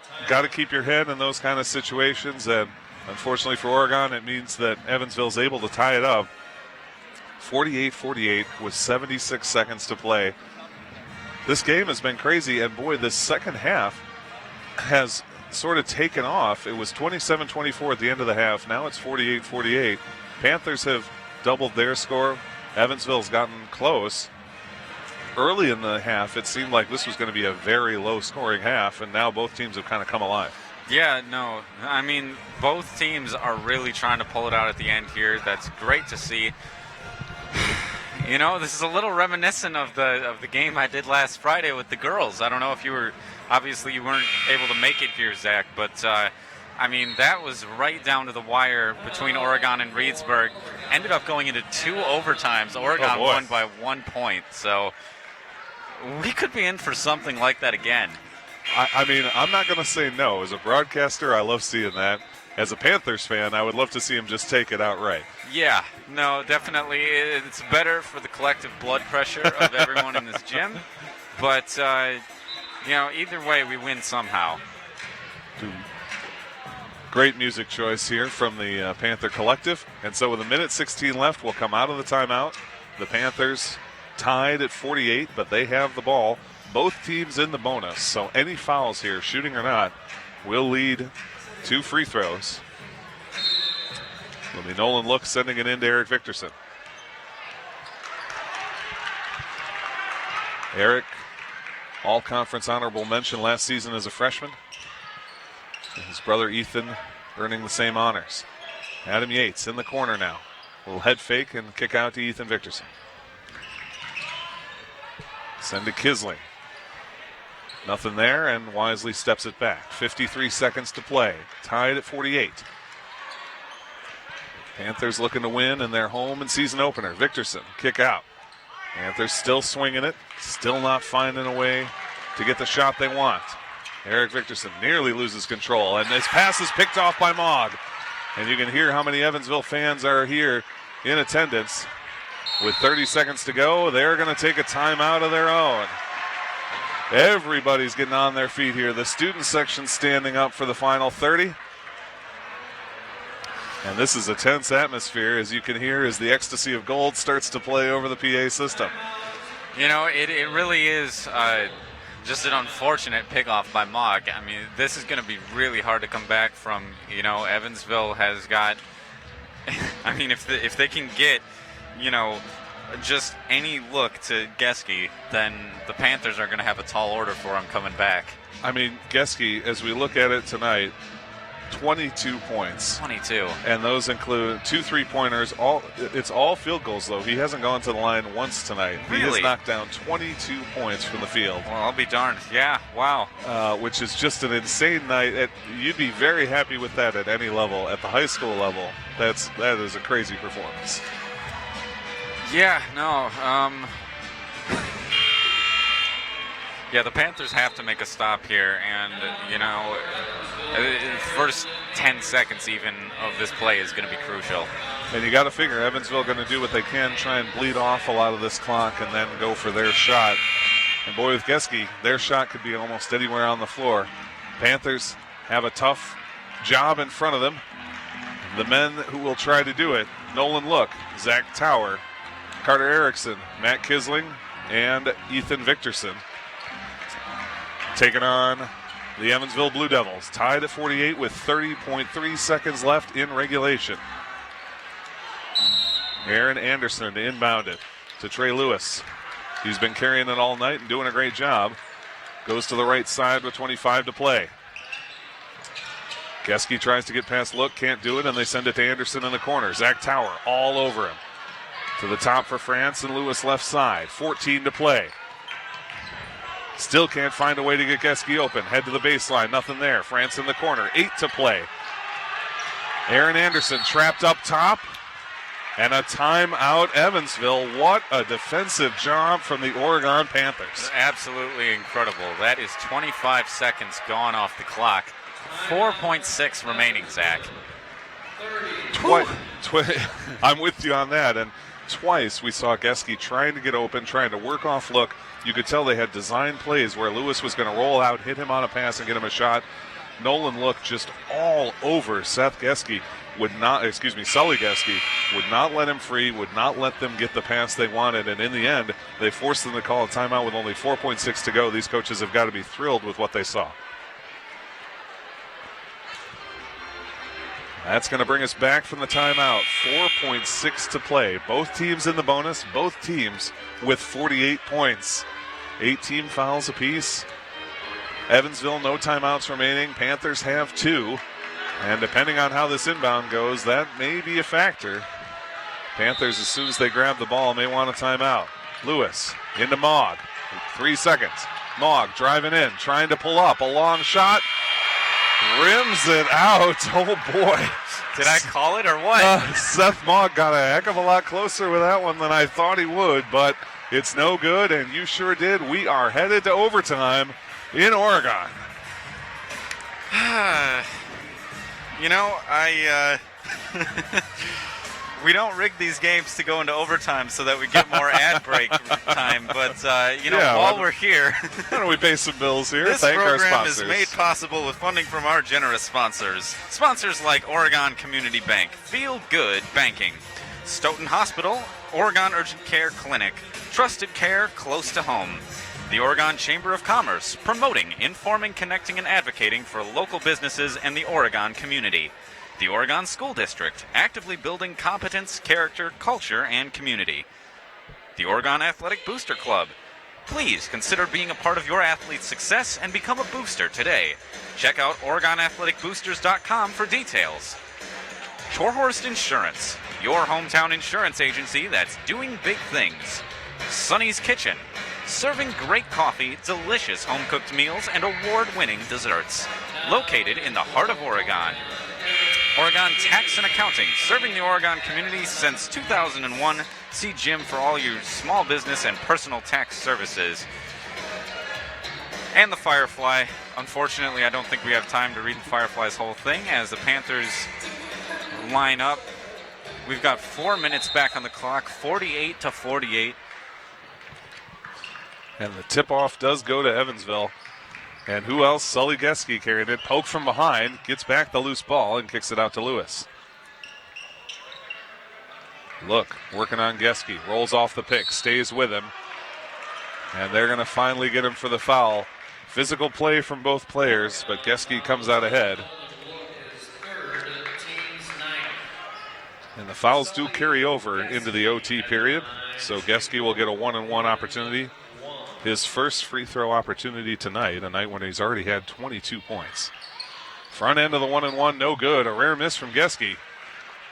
keep your head in those kind of situations, and unfortunately for Oregon, it means that Evansville's able to tie it up. 48-48 with 76 seconds to play. This game has been crazy, and boy, this second half has sort of taken off. It was 27-24 at the end of the half. Now it's 48-48. Panthers have doubled their score. Evansville's gotten close. Early in the half, it seemed like this was going to be a very low-scoring half, and now both teams have kind of come alive. Yeah, no, I mean, both teams are really trying to pull it out at the end here. That's great to see. You know, this is a little reminiscent of the game I did last Friday with the girls. I don't know if you weren't able to make it here, Zach, but I mean, that was right down to the wire between Oregon and Reedsburg. Ended up going into 2 overtimes. Oregon won by 1 point, so we could be in for something like that again. I mean, I'm not going to say no. As a broadcaster, I love seeing that. As a Panthers fan, I would love to see him just take it outright. Yeah, no, definitely. It's better for the collective blood pressure of everyone in this gym. But, you know, either way, we win somehow. Great music choice here from the Panther Collective. And so with 1:16 left, we'll come out of the timeout. The Panthers tied at 48, but they have the ball. Both teams in the bonus, so any fouls here, shooting or not, will lead to free throws. It'll be Nolan Look sending it in to Eric Victorson. Eric, all-conference honorable mention last season as a freshman. His brother Ethan earning the same honors. Adam Yates in the corner now. Little head fake and kick out to Ethan Victorson. Send to Kisling. Nothing there, and Wisely steps it back. 53 seconds to play. Tied at 48. Panthers looking to win in their home and season opener. Victorson, kick out. Panthers still swinging it. Still not finding a way to get the shot they want. Eric Victorson nearly loses control, and his pass is picked off by Mogg. And you can hear how many Evansville fans are here in attendance. With 30 seconds to go, they're going to take a timeout of their own. Everybody's getting on their feet here. The student section standing up for the final 30. And this is a tense atmosphere, as you can hear, as the Ecstasy of Gold starts to play over the PA system. You know, it really is just an unfortunate pickoff by Mogg. I mean, this is going to be really hard to come back from. You know, Evansville has got, I mean, if they can get, you know, just any look to Geske, then the Panthers are going to have a tall order for him coming back. I mean, Geske, as we look at it tonight, 22 points. 22. And those include 2 3-pointers. It's all field goals, though. He hasn't gone to the line once tonight. Really? He has knocked down 22 points from the field. Well, I'll be darned. Yeah, wow. Which is just an insane night. You'd be very happy with that at any level. At the high school level, that is a crazy performance. Yeah, no. Yeah, the Panthers have to make a stop here, and, you know, the first 10 seconds even of this play is going to be crucial. And you got to figure Evansville going to do what they can, try and bleed off a lot of this clock and then go for their shot. And boy, with Geske, their shot could be almost anywhere on the floor. Panthers have a tough job in front of them. The men who will try to do it, Nolan Look, Zach Tower, Carter Erickson, Matt Kisling, and Ethan Victorson. Taking on the Evansville Blue Devils, tied at 48 with 30.3 seconds left in regulation. Aaron Anderson to inbound it to Trey Lewis. He's been carrying it all night and doing a great job. Goes to the right side with 25 to play. Geske tries to get past Look, can't do it, and they send it to Anderson in the corner. Zach Tower all over him. To the top for France and Lewis left side. 14 to play. Still can't find a way to get Geske open. Head to the baseline, nothing there. France in the corner, 8 to play. Aaron Anderson trapped up top. And a timeout, Evansville. What a defensive job from the Oregon Panthers. Absolutely incredible. That is 25 seconds gone off the clock. 4.6 remaining, Zach. I'm with you on that. And twice we saw Geske trying to get open, trying to work off Look. You could tell they had designed plays where Lewis was going to roll out, hit him on a pass, and get him a shot. Nolan Look just all over Sully Geske would not let him free, would not let them get the pass they wanted, and in the end, they forced them to call a timeout with only 4.6 to go. These coaches have got to be thrilled with what they saw. That's going to bring us back from the timeout. 4.6 to play. Both teams in the bonus, both teams with 48 points. 18 fouls apiece. Evansville, no timeouts remaining. Panthers have 2. And depending on how this inbound goes, that may be a factor. Panthers, as soon as they grab the ball, may want a timeout. Lewis into Mogg. 3 seconds. Mogg driving in, trying to pull up. A long shot. Rims it out. Oh, boy. Did I call it or what? Seth Mogg got a heck of a lot closer with that one than I thought he would, but it's no good, and you sure did. We are headed to overtime in Oregon. You know, we don't rig these games to go into overtime so that we get more ad break time, but, while we're here, Why don't we pay some bills here? this Thank our program is sponsors. made possible with funding from our generous sponsors. Sponsors like Oregon Community Bank, Feel Good Banking, Stoughton Hospital, Oregon Urgent Care Clinic, trusted care close to home. The Oregon Chamber of Commerce, promoting, informing, connecting, and advocating for local businesses and the Oregon community. The Oregon School District, actively building competence, character, culture, and community. The Oregon Athletic Booster Club. Please consider being a part of your athlete's success and become a booster today. Check out OregonAthleticBoosters.com for details. Shorehorse Insurance, your hometown insurance agency that's doing big things. Sonny's Kitchen, serving great coffee, delicious home-cooked meals, and award-winning desserts. Located in the heart of Oregon. Oregon Tax and Accounting, serving the Oregon community since 2001. See Jim for all your small business and personal tax services. And the Firefly. Unfortunately, I don't think we have time to read the Firefly's whole thing as the Panthers line up. We've got 4 minutes back on the clock, 48-48. And the tip-off does go to Evansville. And who else? Sully Geske carried it. Poke from behind. Gets back the loose ball and kicks it out to Lewis. Look, working on Geske. Rolls off the pick. Stays with him. And they're going to finally get him for the foul. Physical play from both players, but Geske comes out ahead. And the fouls do carry over into the OT period. So Geske will get a 1-and-1 opportunity. His first free throw opportunity tonight, a night when he's already had 22 points. Front end of the 1-and-1, no good. A rare miss from Geske.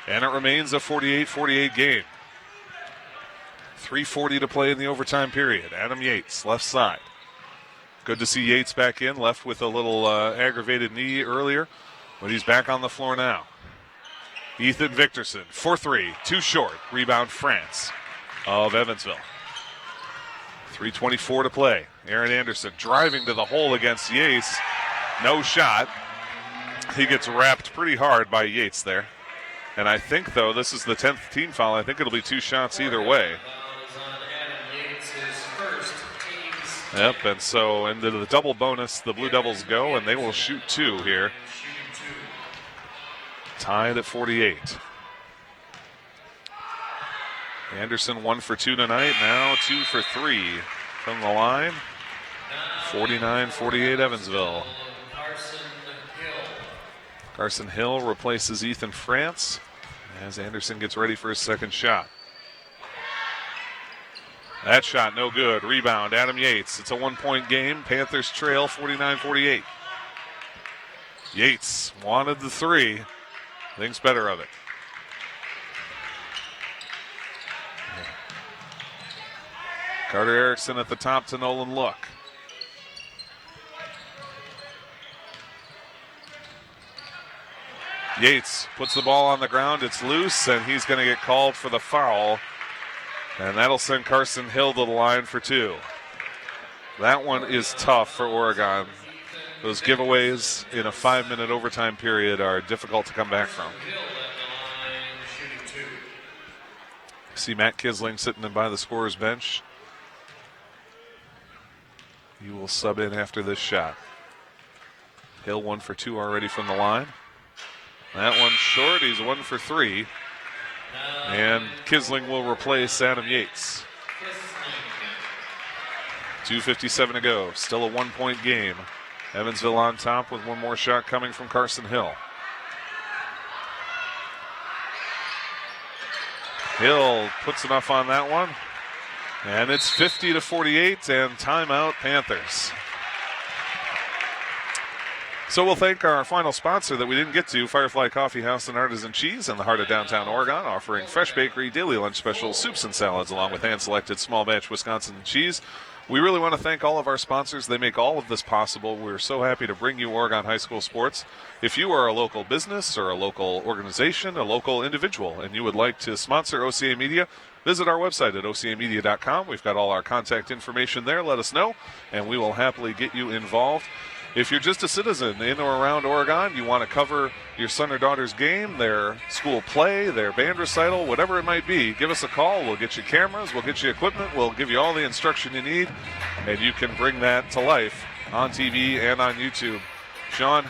And it remains a 48-48 game. 3:40 to play in the overtime period. Adam Yates, left side. Good to see Yates back in, left with a little aggravated knee earlier, but he's back on the floor now. Ethan Victorson, for three, too short. Rebound France of Evansville. 3:24 to play. Aaron Anderson driving to the hole against Yates. No shot. He gets wrapped pretty hard by Yates there. And I think, though, this is the 10th team foul. I think it'll be two shots either way. Yep, and so into the double bonus, the Blue Devils go, and they will shoot two here. Tied at 48. Anderson 1 for 2 tonight, now 2 for 3 from the line. 49-48 Evansville. Carson Hill replaces Ethan France as Anderson gets ready for his second shot. That shot no good. Rebound, Adam Yates. It's a 1-point game. Panthers trail 49-48. Yates wanted the three. Thinks better of it. Carter Erickson at the top to Nolan Look. Yates puts the ball on the ground. It's loose, and he's going to get called for the foul. And that'll send Carson Hill to the line for two. That one is tough for Oregon. Those giveaways in a 5-minute overtime period are difficult to come back from. See Matt Kisling sitting in by the scorer's bench. He will sub in after this shot. Hill 1 for 2 already from the line. That one short. He's 1 for 3. And Kisling will replace Adam Yates. 2:57 to go. Still a 1-point game. Evansville on top with one more shot coming from Carson Hill. Hill puts enough on that one. And it's 50-48 and timeout Panthers. So we'll thank our final sponsor that we didn't get to, Firefly Coffee House and Artisan Cheese in the heart of downtown Oregon, offering fresh bakery, daily lunch specials, soups and salads, along with hand-selected small batch Wisconsin cheese. We really want to thank all of our sponsors. They make all of this possible. We're so happy to bring you Oregon High School sports. If you are a local business or a local organization, a local individual, and you would like to sponsor OCAmedia, visit our website at OCAmedia.com. We've got all our contact information there. Let us know, and we will happily get you involved. If you're just a citizen in or around Oregon, you want to cover your son or daughter's game, their school play, their band recital, whatever it might be, give us a call. We'll get you cameras, we'll get you equipment, we'll give you all the instruction you need, and you can bring that to life on TV and on YouTube. Sean,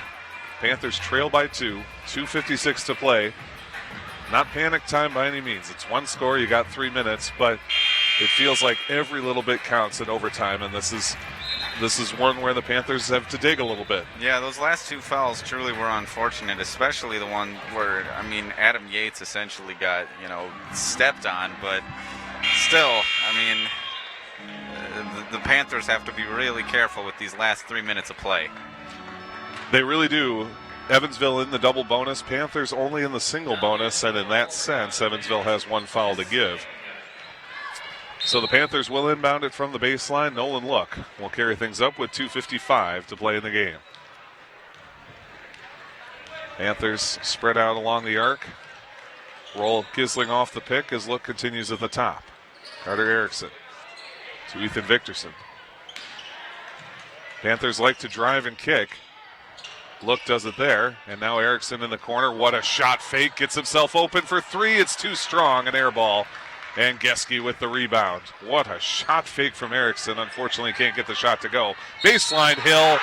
Panthers trail by 2, 2:56 to play. Not panic time by any means. It's one score, you got 3 minutes, but it feels like every little bit counts in overtime, and this is one where the Panthers have to dig a little bit. Yeah, those last 2 fouls truly were unfortunate, especially the one where, Adam Yates essentially got, stepped on. But still, the Panthers have to be really careful with these last 3 minutes of play. They really do. Evansville in the double bonus, Panthers only in the single bonus, and in that sense, Evansville has 1 foul to give. So the Panthers will inbound it from the baseline. Nolan Look will carry things up with 2:55 to play in the game. Panthers spread out along the arc. Roll Kisling off the pick as Look continues at the top. Carter Erickson to Ethan Victorson. Panthers like to drive and kick. Look does it there, and now Erickson in the corner. What a shot fake. Gets himself open for 3. It's too strong, an air ball. And Geske with the rebound. What a shot fake from Erickson. Unfortunately, can't get the shot to go. Baseline, Hill.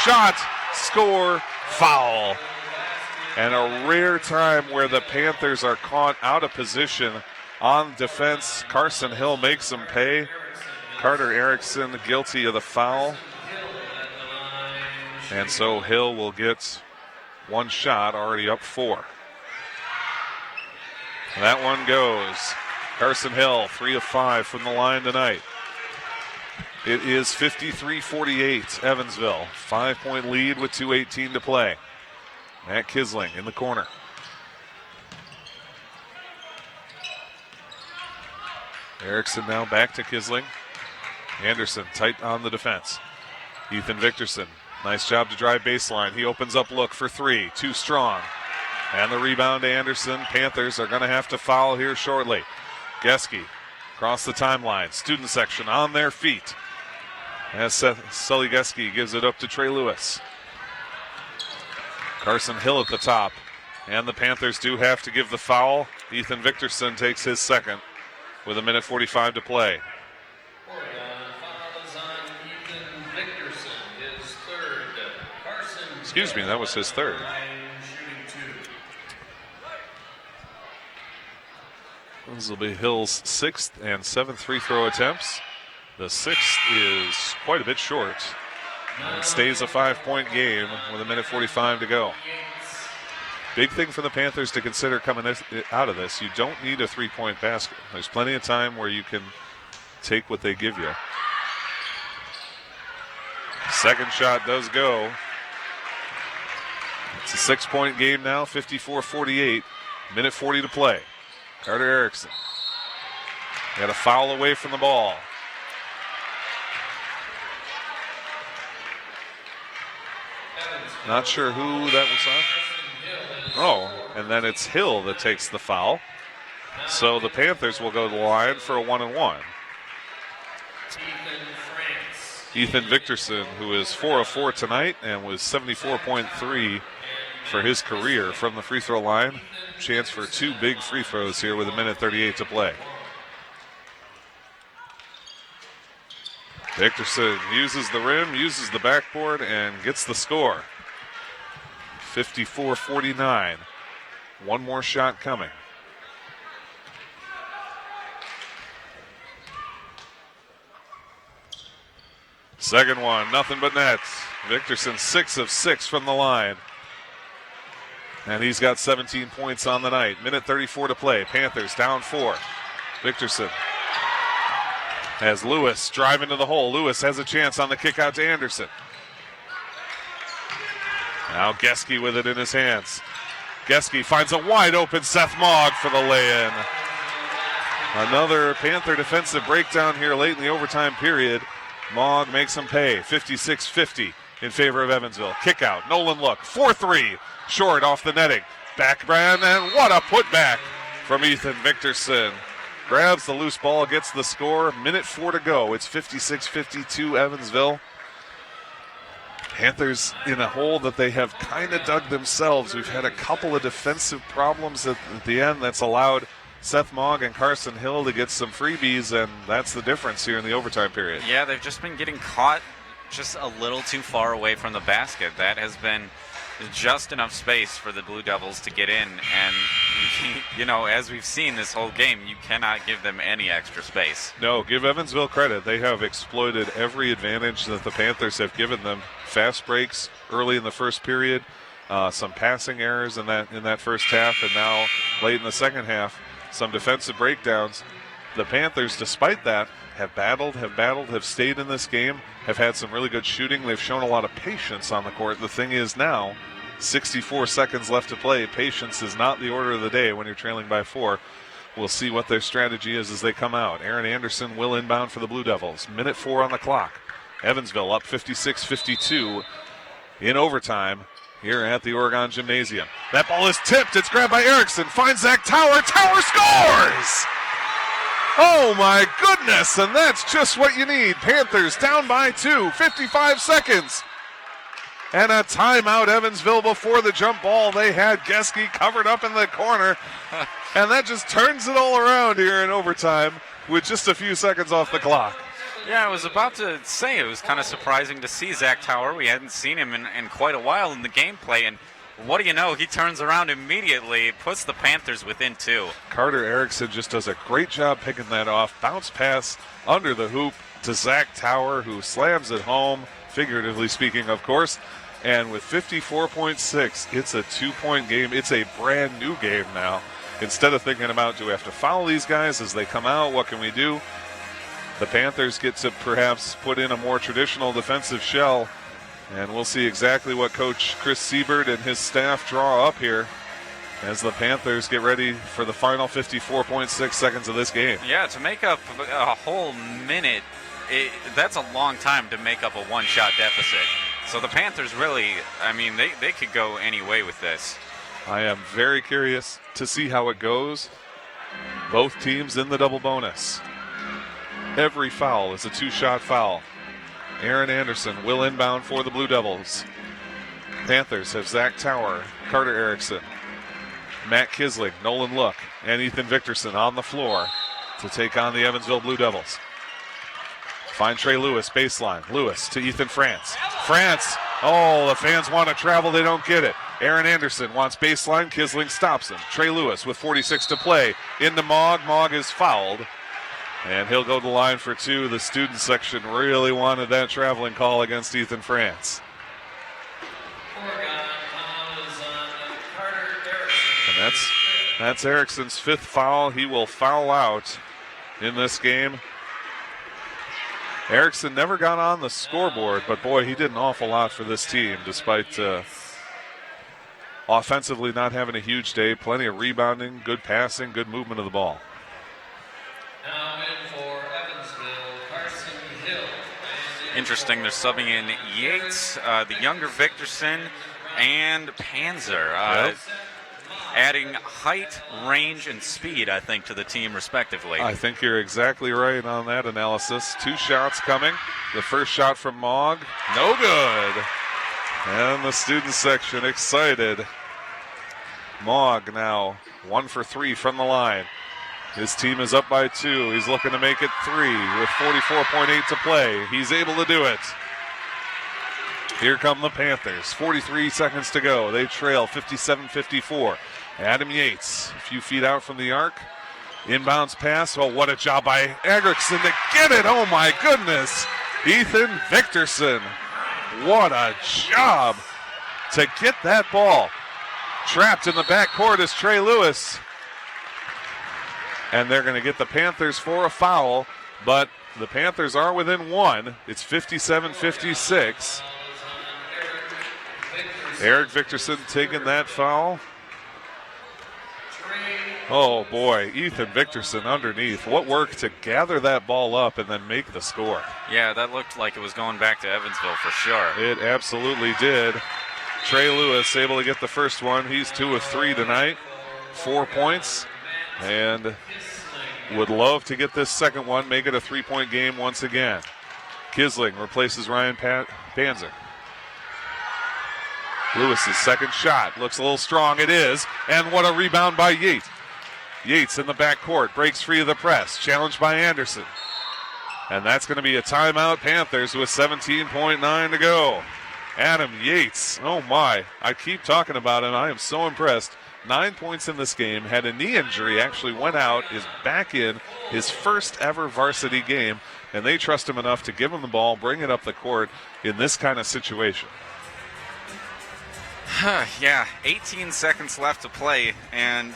Shot, score, foul. And a rare time where the Panthers are caught out of position on defense. Carson Hill makes them pay. Carter Erickson guilty of the foul. And so Hill will get 1 shot, already up 4. That one goes. Carson Hill, 3 of 5 from the line tonight. It is 53-48, Evansville. 5-point lead with 2:18 to play. Matt Kisling in the corner. Erickson now back to Kisling. Anderson tight on the defense. Ethan Victorson, nice job to drive baseline. He opens up Look for 3, too strong. And the rebound to Anderson. Panthers are going to have to foul here shortly. Geske across the timeline. Student section on their feet. As Sully Geske gives it up to Trey Lewis. Carson Hill at the top. And the Panthers do have to give the foul. Ethan Victorson takes his second with 1:45 to play. Oregon fouls on Ethan Victorson, his third. Carson Excuse me, that was his third. shooting 2. This will be Hill's 6th and 7th free throw attempts. The 6th is quite a bit short. And it stays a 5-point game with 1:45 to go. Big thing for the Panthers to consider coming out of this. You don't need a 3-point basket. There's plenty of time where you can take what they give you. Second shot does go. It's a 6-point game now, 54-48. 1:40 to play. Carter Erickson got a foul away from the ball. Not sure who that was on. Oh, and then it's Hill that takes the foul. So the Panthers will go to the line for a 1-and-1. Ethan Victorson, who is 4 of 4 tonight and was 74.3 for his career from the free throw line. Chance for 2 big free throws here with 1:38 to play. Victorson uses the rim, uses the backboard, and gets the score. 54-49. One more shot coming. Second one, nothing but net. Victorson 6 of 6 from the line. And he's got 17 points on the night. 1:34 to play. Panthers down 4. Victorson has Lewis drive into the hole. Lewis has a chance on the kick out to Anderson. Now Geske with it in his hands. Geske finds a wide open Seth Mogg for the lay-in. Another Panther defensive breakdown here late in the overtime period. Mogg makes him pay. 56-50 in favor of Evansville. Kick out. Nolan Look. 4-3. Short off the netting. Backbrand, and what a putback from Ethan Victorson. Grabs the loose ball, gets the score. Minute 4 to go. It's 56-52 Evansville. Panthers in a hole that they have kind of dug themselves. We've had a couple of defensive problems at the end that's allowed Seth Mogg and Carson Hill to get some freebies, and that's the difference here in the overtime period. Yeah, they've just been getting caught just a little too far away from the basket. That has been just enough space for the Blue Devils to get in, and you know, as we've seen this whole game, you cannot give them any extra space. No, give Evansville credit. They have exploited every advantage that the Panthers have given them. Fast breaks early in the first period, some passing errors in that first half, and now late in the second half, some defensive breakdowns. The Panthers, despite that, have battled, have stayed in this game, have had some really good shooting. They've shown a lot of patience on the court. The thing is now, 64 seconds left to play. Patience is not the order of the day when you're trailing by 4. We'll see what their strategy is as they come out. Aaron Anderson will inbound for the Blue Devils. Minute 4 on the clock. Evansville up 56-52 in overtime here at the Oregon Gymnasium. That ball is tipped. It's grabbed by Erickson. Finds Zach Tower. Tower scores! Oh my goodness, and that's just what you need. Panthers down by 2, 55 seconds. And a timeout, Evansville, before the jump ball. They had Geske covered up in the corner, and that just turns it all around here in overtime with just a few seconds off the clock. Yeah, I was about to say it was kind of surprising to see Zach Tower. We hadn't seen him in quite a while in the gameplay, and what do you know? He turns around immediately, puts the Panthers within 2. Carter Erickson just does a great job picking that off. Bounce pass under the hoop to Zach Tower, who slams it home, figuratively speaking, of course. And with 54.6, it's a 2-point game. It's a brand new game now. Instead of thinking about, do we have to foul these guys as they come out? What can we do? The Panthers get to perhaps put in a more traditional defensive shell, and we'll see exactly what Coach Chris Siebert and his staff draw up here as the Panthers get ready for the final 54.6 seconds of this game. Yeah, to make up a whole minute, that's a long time to make up a one-shot deficit. So the Panthers really, I mean, they could go any way with this. I am very curious to see how it goes. Both teams in the double bonus. Every foul is a 2-shot foul. Aaron Anderson will inbound for the Blue Devils. Panthers have Zach Tower, Carter Erickson, Matt Kisling, Nolan Look, and Ethan Victorson on the floor to take on the Evansville Blue Devils. Find Trey Lewis, baseline. Lewis to Ethan France. France, oh, the fans want to travel, they don't get it. Aaron Anderson wants baseline, Kisling stops him. Trey Lewis with 46 to play. Into Mogg, Mogg is fouled. And he'll go to the line for 2. The student section really wanted that traveling call against Ethan France. And that's Erickson's 5th foul. He will foul out in this game. Erickson never got on the scoreboard, but boy, he did an awful lot for this team despite offensively not having a huge day. Plenty of rebounding, good passing, good movement of the ball. Now in for Evansville, Carson Hill. Interesting, they're subbing in Yates, the younger Victorson, and Panzer. Yep. Adding height, range, and speed, I think, to the team respectively. I think you're exactly right on that analysis. 2 shots coming. The first shot from Mogg, no good. And the student section excited. Mogg now 1 for 3 from the line. His team is up by 2. He's looking to make it 3 with 44.8 to play. He's able to do it. Here come the Panthers. 43 seconds to go. They trail 57-54. Adam Yates, a few feet out from the arc. Inbounds pass. Oh, what a job by Erickson to get it. Oh, my goodness. Ethan Victorson. What a job to get that ball. Trapped in the backcourt is Trey Lewis. And they're going to get the Panthers for a foul, but the Panthers are within 1. It's 57-56. Eric Victorson taking that foul. Oh boy, Ethan Victorson underneath. What work to gather that ball up and then make the score. Yeah, that looked like it was going back to Evansville for sure. It absolutely did. Trey Lewis able to get the first one. He's 2 of 3 tonight. 4 points. And would love to get this second one, make it a 3-point game once again. Kisling replaces Ryan Panzer. Lewis's second shot looks a little strong. It is. And what a rebound by Yates. Yates in the backcourt breaks free of the press. Challenged by Anderson. And that's going to be a timeout. Panthers with 17.9 to go. Adam Yates. Oh my. I keep talking about him. I am so impressed. 9 points in this game. Had a knee injury. Actually went out. Is back in his first ever varsity game. And they trust him enough to give him the ball, bring it up the court in this kind of situation. Yeah, 18 seconds left to play, and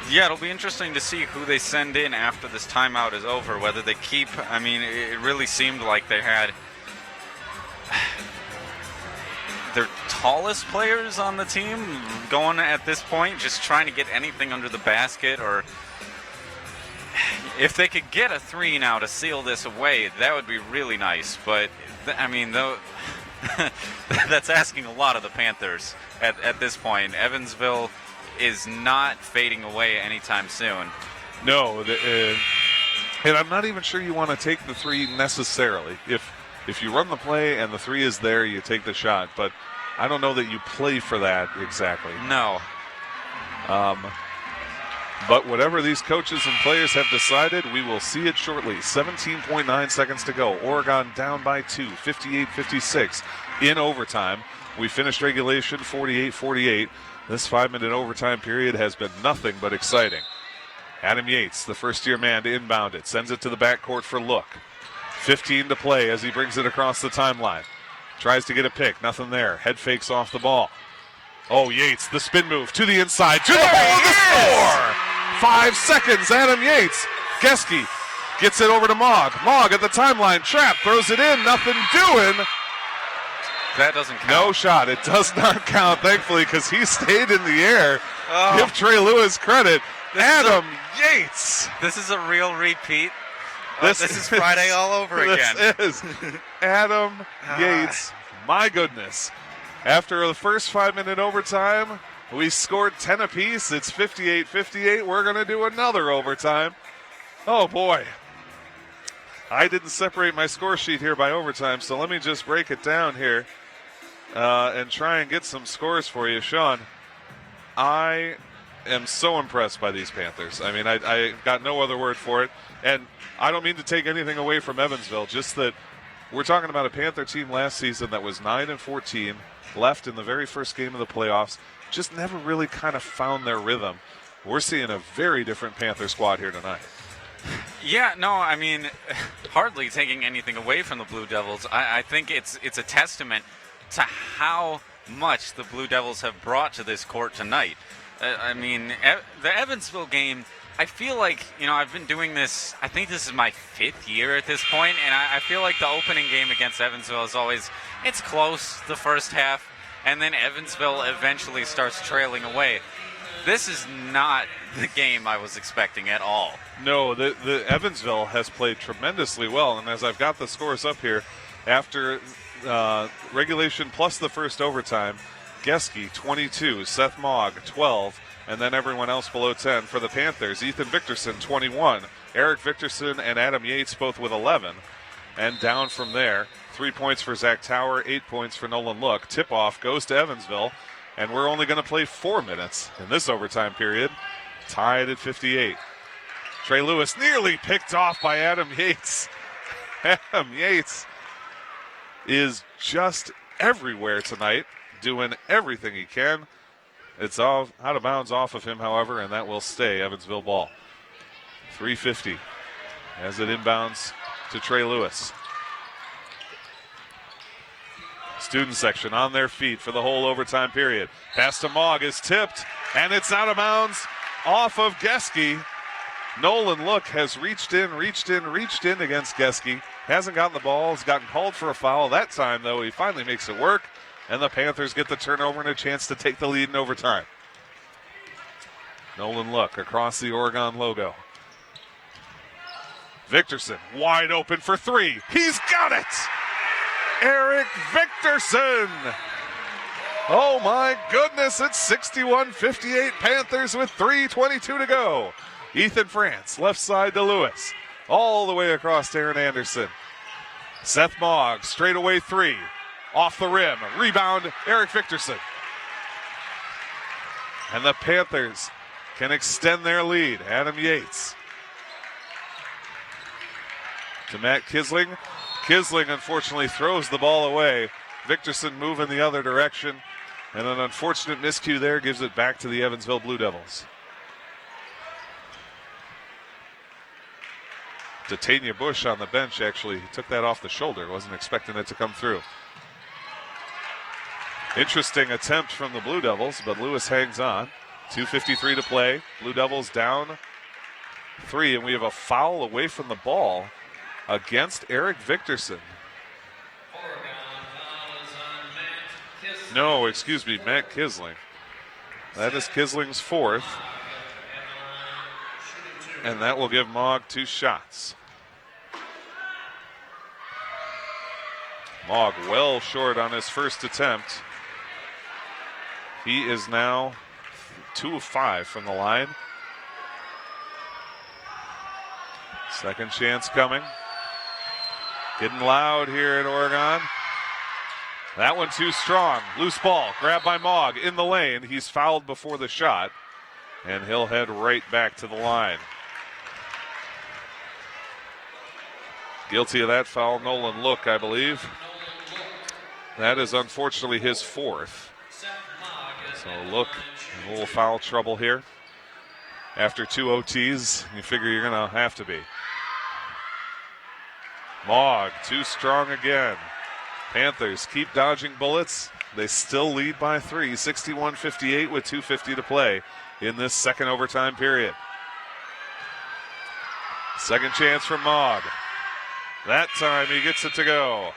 yeah, it'll be interesting to see who they send in after this timeout is over, whether they keep, I mean, it really seemed like they had their tallest players on the team going at this point, just trying to get anything under the basket, or if they could get a 3 now to seal this away, that would be really nice, but I mean, though, that's asking a lot of the Panthers at this point. Evansville is not fading away anytime soon. No, and I'm not even sure you want to take the 3 necessarily. If you run the play and the 3 is there, you take the shot. But I don't know that you play for that exactly. No. But whatever these coaches and players have decided, we will see it shortly. 17.9 seconds to go. Oregon down by 2, 58-56 in overtime. We finished regulation 48-48. This 5-minute overtime period has been nothing but exciting. Adam Yates, the first-year man, to inbound it. Sends it to the backcourt for Look. 15 to play as he brings it across the timeline. Tries to get a pick. Nothing there. Head fakes off the ball. Oh, Yates, the spin move to the inside, to the hole, the score! 5 seconds, Adam Yates. Geske gets it over to Mogg. Mogg at the timeline, trap, throws it in, nothing doing. That doesn't count. No shot. It does not count, thankfully, because he stayed in the air. Oh. Give Trey Lewis credit. Adam Yates. This is a real repeat. This is Friday all over again. This is Adam Yates. My goodness. After the first 5-minute overtime, we scored 10 apiece. It's 58-58. We're going to do another overtime. Oh, boy. I didn't separate my score sheet here by overtime, so let me just break it down here and try and get some scores for you. Sean, I am so impressed by these Panthers. I mean, I got no other word for it. And I don't mean to take anything away from Evansville, just that we're talking about a Panther team last season that was 9-14, left in the very first game of the playoffs, just never really kind of found their rhythm. We're seeing a very different Panther squad here tonight. Yeah, no, I mean, hardly taking anything away from the Blue Devils. I think it's a testament to how much the Blue Devils have brought to this court tonight. I mean, the Evansville game, I feel like, I've been doing this, I think this is my 5th year at this point, and I feel like the opening game against Evansville is always, it's close the first half, and then Evansville eventually starts trailing away. This is not the game I was expecting at all. No, the Evansville has played tremendously well, and as I've got the scores up here, after regulation plus the first overtime, Geske 22, Seth Mogg 12, and then everyone else below 10 for the Panthers. Ethan Victorson 21, Eric Victorson and Adam Yates both with 11, and down from there, 3 points for Zach Tower, 8 points for Nolan Look. Tip-off goes to Evansville, and we're only going to play 4 minutes in this overtime period, tied at 58. Trey Lewis nearly picked off by Adam Yates. Adam Yates is just everywhere tonight, doing everything he can. It's all out of bounds off of him, however, and that will stay Evansville ball. 3:50 as it inbounds to Trey Lewis. Student section on their feet for the whole overtime period. Pass to Mogg is tipped, and it's out of bounds off of Geske. Nolan Look has reached in against Geske. Hasn't gotten the ball, has gotten called for a foul. That time, though, he finally makes it work. and the Panthers get the turnover and a chance to take the lead in overtime. Nolan Look across the Oregon logo. Victorson wide open for three. He's got it! Eric Victorson! Oh my goodness, it's 61-58 Panthers with 3:22 to go. Ethan France, left side to Lewis. All the way across to Aaron Anderson. Seth Mogg, straightaway three. Off the rim, rebound, Eric Victorson. And the Panthers can extend their lead. Adam Yates. To Matt Kisling. Kisling unfortunately throws the ball away. Victorson moving the other direction. And an unfortunate miscue there gives it back to the Evansville Blue Devils. Titania Bush on the bench actually took that off the shoulder. Wasn't expecting it to come through. Interesting attempt from the Blue Devils, but Lewis hangs on. 2:53 to play. Blue Devils down 3, and we have a foul away from the ball against Eric Victorson. No, excuse me, Matt Kisling. That is Kisling's 4th. And that will give Mogg 2 shots. Mogg well short on his first attempt. He is now 2 of 5 from the line. Second chance coming. Getting loud here in Oregon. That one too strong. Loose ball, grabbed by Mogg in the lane. He's fouled before the shot, and he'll head right back to the line. Guilty of that foul, Nolan Look, I believe. That is unfortunately his 4th. So Look, a little foul trouble here. After 2 OTs, you figure you're going to have to be. Mogg, too strong again. Panthers keep dodging bullets. They still lead by 3, 61-58 with 2:50 to play in this second overtime period. Second chance for Mogg. That time he gets it to go.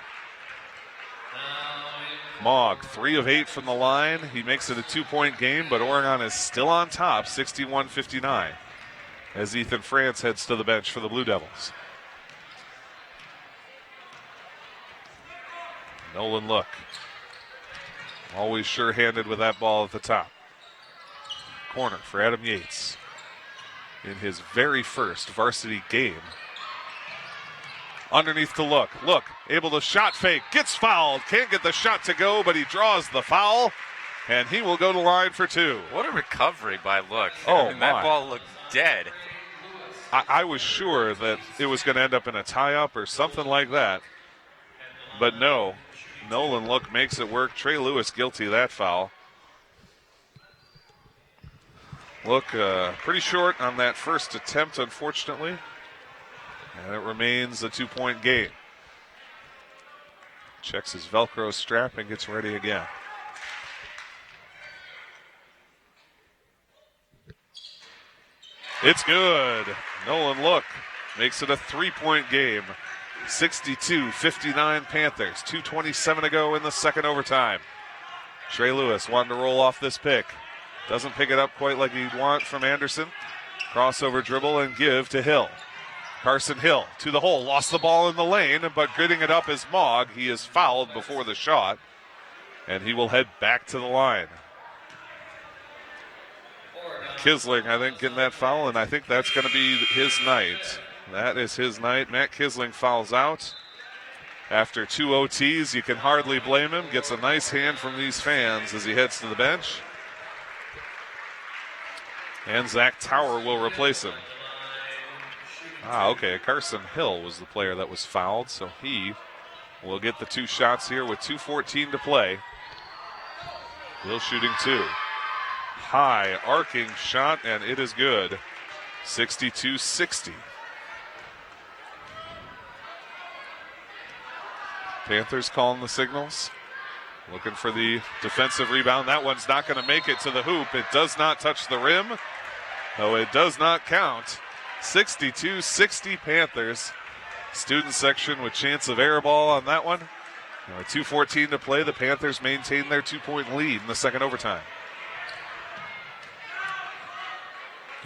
Mogg, 3 of 8 from the line. He makes it a 2-point game, but Oregon is still on top, 61-59, as Ethan France heads to the bench for the Blue Devils. Nolan Look, always sure-handed with that ball at the top. Corner for Adam Yates in his very first varsity game. Underneath to Look. Look, able to shot fake, gets fouled, can't get the shot to go, but he draws the foul, and he will go to line for 2. What a recovery by Look. Oh, I mean, that ball looked dead. I was sure that it was going to end up in a tie-up or something like that, but no. Nolan Look makes it work. Trey Lewis guilty of that foul. Look pretty short on that first attempt, unfortunately. And it remains a 2-point game. Checks his Velcro strap and gets ready again. It's good. Nolan Look makes it a 3-point game. 62-59 Panthers. 2:27 to go in the second overtime. Trey Lewis wanted to roll off this pick. Doesn't pick it up quite like he'd want from Anderson. Crossover dribble and give to Hill. Carson Hill to the hole. Lost the ball in the lane, but getting it up is Mogg. He is fouled before the shot, and he will head back to the line. Kisling, I think, getting that foul, and I think that's going to be his night. That is his night. Matt Kisling fouls out. After 2 OTs, you can hardly blame him. Gets a nice hand from these fans as he heads to the bench. And Zach Tower will replace him. Okay. Carson Hill was the player that was fouled, so he will get the 2 shots here with 2:14 to play. Hill shooting 2. High arcing shot, and it is good. 62-60. Panthers calling the signals. Looking for the defensive rebound. That one's not going to make it to the hoop. It does not touch the rim, though it does not count. 62-60 Panthers. Student section with chance of air ball on that one. With 2:14 to play, the Panthers maintain their 2-point lead in the second overtime.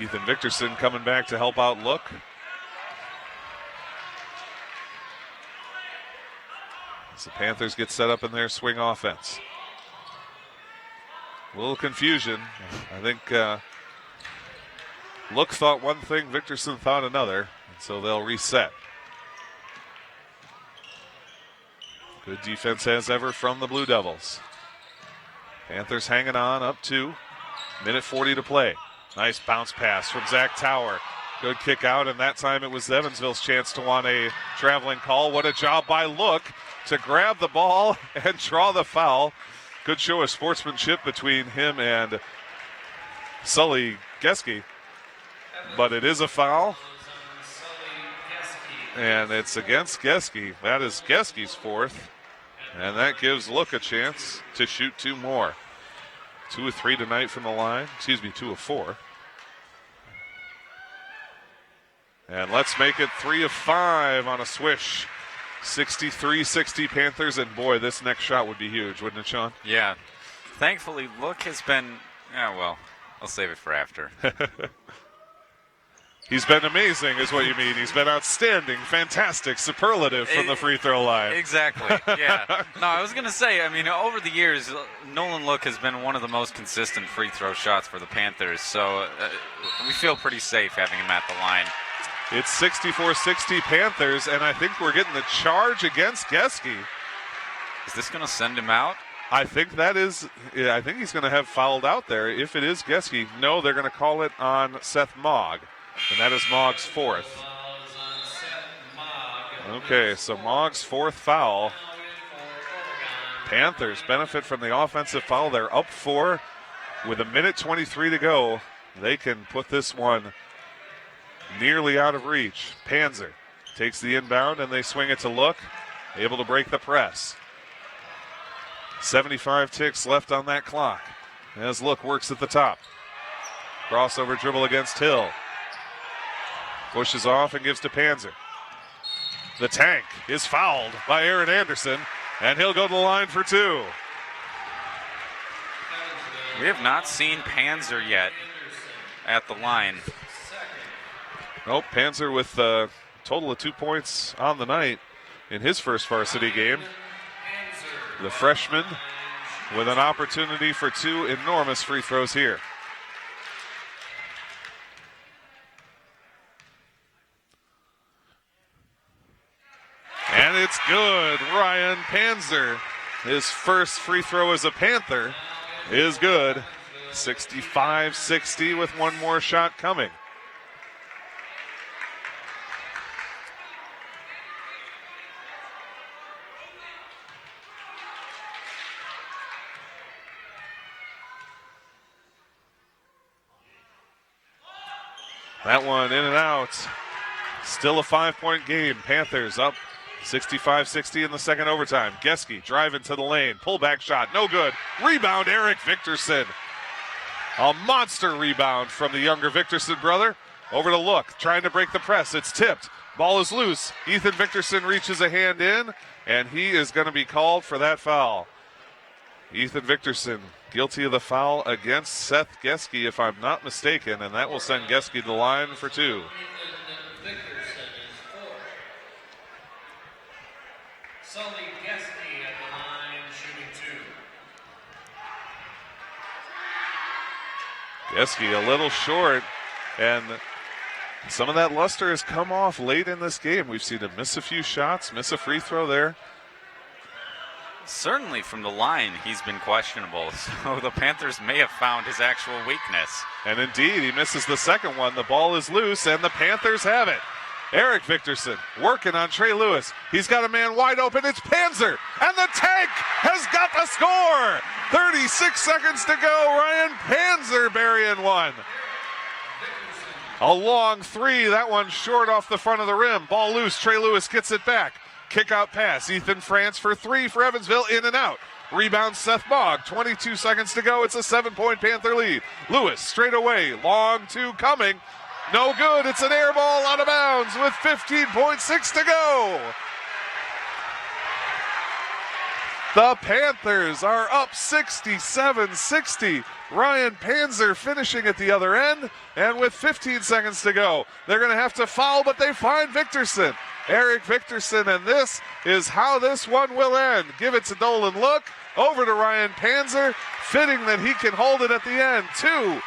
Ethan Victorson coming back to help out Look. As the Panthers get set up in their swing offense. A little confusion. I think Look thought one thing, Victorson thought another, and so they'll reset. Good defense as ever from the Blue Devils. Panthers hanging on, up 2. Minute 40 to play. Nice bounce pass from Zach Tower. Good kick out, and that time it was Evansville's chance to want a traveling call. What a job by Look to grab the ball and draw the foul. Good show of sportsmanship between him and Sully Geske. But it is a foul. And it's against Geske. That is Geske's 4th. And that gives Look a chance to shoot 2 more. 2 of 3 tonight from the line. 2 of 4. And let's make it 3 of 5 on a swish. 63-60 Panthers. And boy, this next shot would be huge, wouldn't it, Sean? Yeah. Thankfully, Look has been, I'll save it for after. He's been amazing, is what you mean. He's been outstanding, fantastic, superlative from the free throw line. Exactly, yeah. No, I was going to say, over the years, Nolan Look has been one of the most consistent free throw shots for the Panthers, so we feel pretty safe having him at the line. It's 64-60 Panthers, and I think we're getting the charge against Geske. Is this going to send him out? I think that is. I think he's going to have fouled out there. If it is Geske, no, they're going to call it on Seth Mogg. And that is Mogg's 4th. Okay, so Mogg's 4th foul. Panthers benefit from the offensive foul. They're up 4 with a minute 23 to go. They can put this one nearly out of reach. Panzer takes the inbound and they swing it to Look. Able to break the press. 75 ticks left on that clock as Look works at the top. Crossover dribble against Hill. Pushes off and gives to Panzer. The tank is fouled by Aaron Anderson, and he'll go to the line for 2. We have not seen Panzer yet at the line. Nope, Panzer with a total of 2 points on the night in his first varsity game. The freshman with an opportunity for 2 enormous free throws here. And it's good. Ryan Panzer, his first free throw as a Panther, is good. 65-60 with one more shot coming. That one in and out. Still a 5-point game. Panthers up 65-60 in the second overtime. Geske driving to the lane. Pullback shot. No good. Rebound, Eric Victorson. A monster rebound from the younger Victorson brother. Over to Look. Trying to break the press. It's tipped. Ball is loose. Ethan Victorson reaches a hand in, and he is going to be called for that foul. Ethan Victorson guilty of the foul against Seth Geske, if I'm not mistaken, and that will send Geske to the line for 2. Sully Geske at the line, shooting 2. Geske a little short, and some of that luster has come off late in this game. We've seen him miss a few shots, miss a free throw there. Certainly from the line, he's been questionable, so the Panthers may have found his actual weakness. And indeed, he misses the second one. The ball is loose, and the Panthers have it. Eric Victorson working on Trey Lewis. He's got a man wide open. It's Panzer, and the tank has got the score. 36 seconds to go. Ryan Panzer burying one. A long 3. That one short off the front of the rim. Ball loose. Trey Lewis gets it back. Kick out pass. Ethan France for 3 for Evansville. In and out. Rebound Seth Mogg. 22 seconds to go. It's a 7-point Panther lead. Lewis straight away. Long 2 coming. No good. It's an air ball out of bounds with 15.6 to go. The Panthers are up 67-60. Ryan Panzer finishing at the other end, and with 15 seconds to go, they're going to have to foul, but they find Victorson. Eric Victorson, and this is how this one will end. Give it to Nolan Look, over to Ryan Panzer, fitting that he can hold it at the end. 2-1,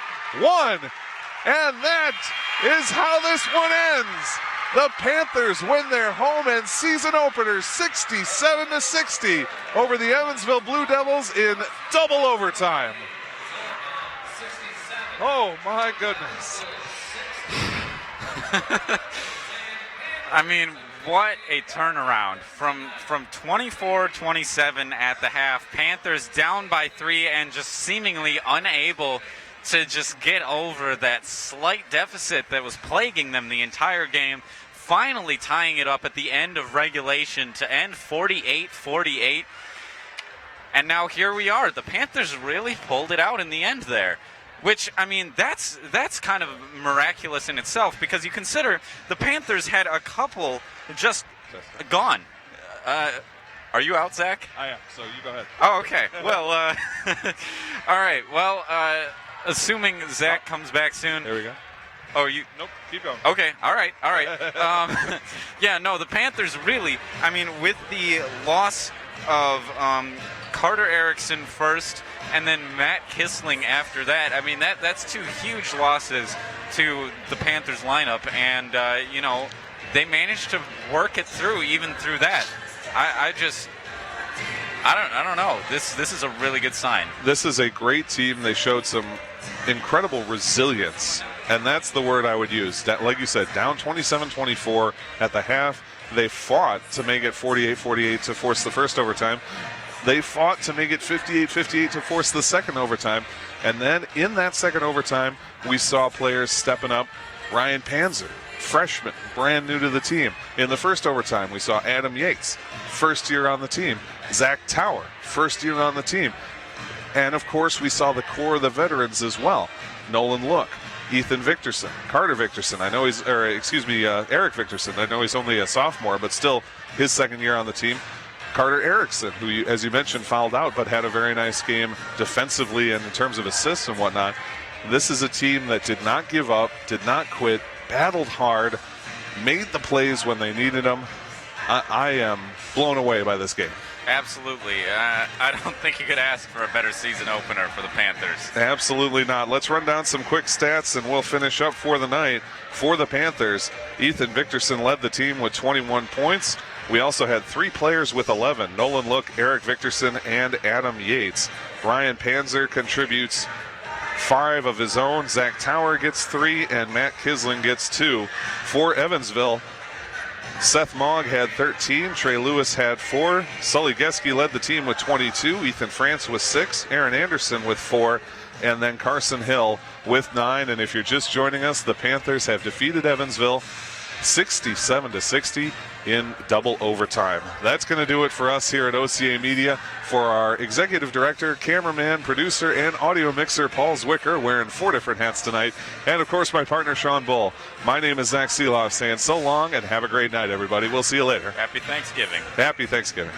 and that is how this one ends. The Panthers win their home and season opener 67-60 over the Evansville Blue Devils in double overtime. Oh my goodness. I mean, what a turnaround from 24-27 at the half. Panthers down by 3 and just seemingly unable to just get over that slight deficit that was plaguing them the entire game, finally tying it up at the end of regulation to end 48-48. And now here we are. The Panthers really pulled it out in the end there, which, I mean, that's kind of miraculous in itself, because you consider the Panthers had a couple just gone. Are you out, Zach? I am, so you go ahead. Oh, okay. Well, all right. Well, assuming Zach comes back soon. There we go. Oh, you? Nope, keep going. Okay, all right. Yeah, no, the Panthers really, I mean, with the loss of Carter Erickson first and then Matt Kissling after that, I mean, that's 2 huge losses to the Panthers lineup, and, you know, they managed to work it through even through that. I don't know. This is a really good sign. This is a great team. They showed some incredible resilience, and that's the word I would use. Like you said, down 27-24 at the half. They fought to make it 48-48 to force the first overtime. They fought to make it 58-58 to force the second overtime. And then in that second overtime, we saw players stepping up. Ryan Panzer, freshman, brand new to the team. In the first overtime, we saw Adam Yates, first year on the team. Zach Tower, first year on the team. And of course, we saw the core of the veterans as well. Nolan Look, Ethan Victorson, Carter Victorson. Eric Victorson. I know he's only a sophomore, but still his second year on the team. Carter Erickson, who, as you mentioned, fouled out, but had a very nice game defensively and in terms of assists and whatnot. This is a team that did not give up, did not quit, battled hard, made the plays when they needed them. I am blown away by this game. Absolutely. I don't think you could ask for a better season opener for the Panthers. Absolutely not. Let's run down some quick stats, and we'll finish up for the night. For the Panthers, Ethan Victorson led the team with 21 points. We also had 3 players with 11, Nolan Look, Eric Victorson, and Adam Yates. Ryan Panzer contributes 5 of his own. Zach Tower gets 3, and Matt Kissling gets 2. For Evansville, Seth Mogg had 13, Trey Lewis had 4, Sully Geske led the team with 22, Ethan France with 6, Aaron Anderson with 4, and then Carson Hill with 9. And if you're just joining us, the Panthers have defeated Evansville 67-60 in double overtime. That's going to do it for us here at OCAmedia. For our executive director, cameraman, producer, and audio mixer, Paul Zwicker, wearing 4 different hats tonight, and of course my partner, Sean Bull. My name is Zach Seeloff, saying so long and have a great night, everybody. We'll see you later. Happy Thanksgiving. Happy Thanksgiving.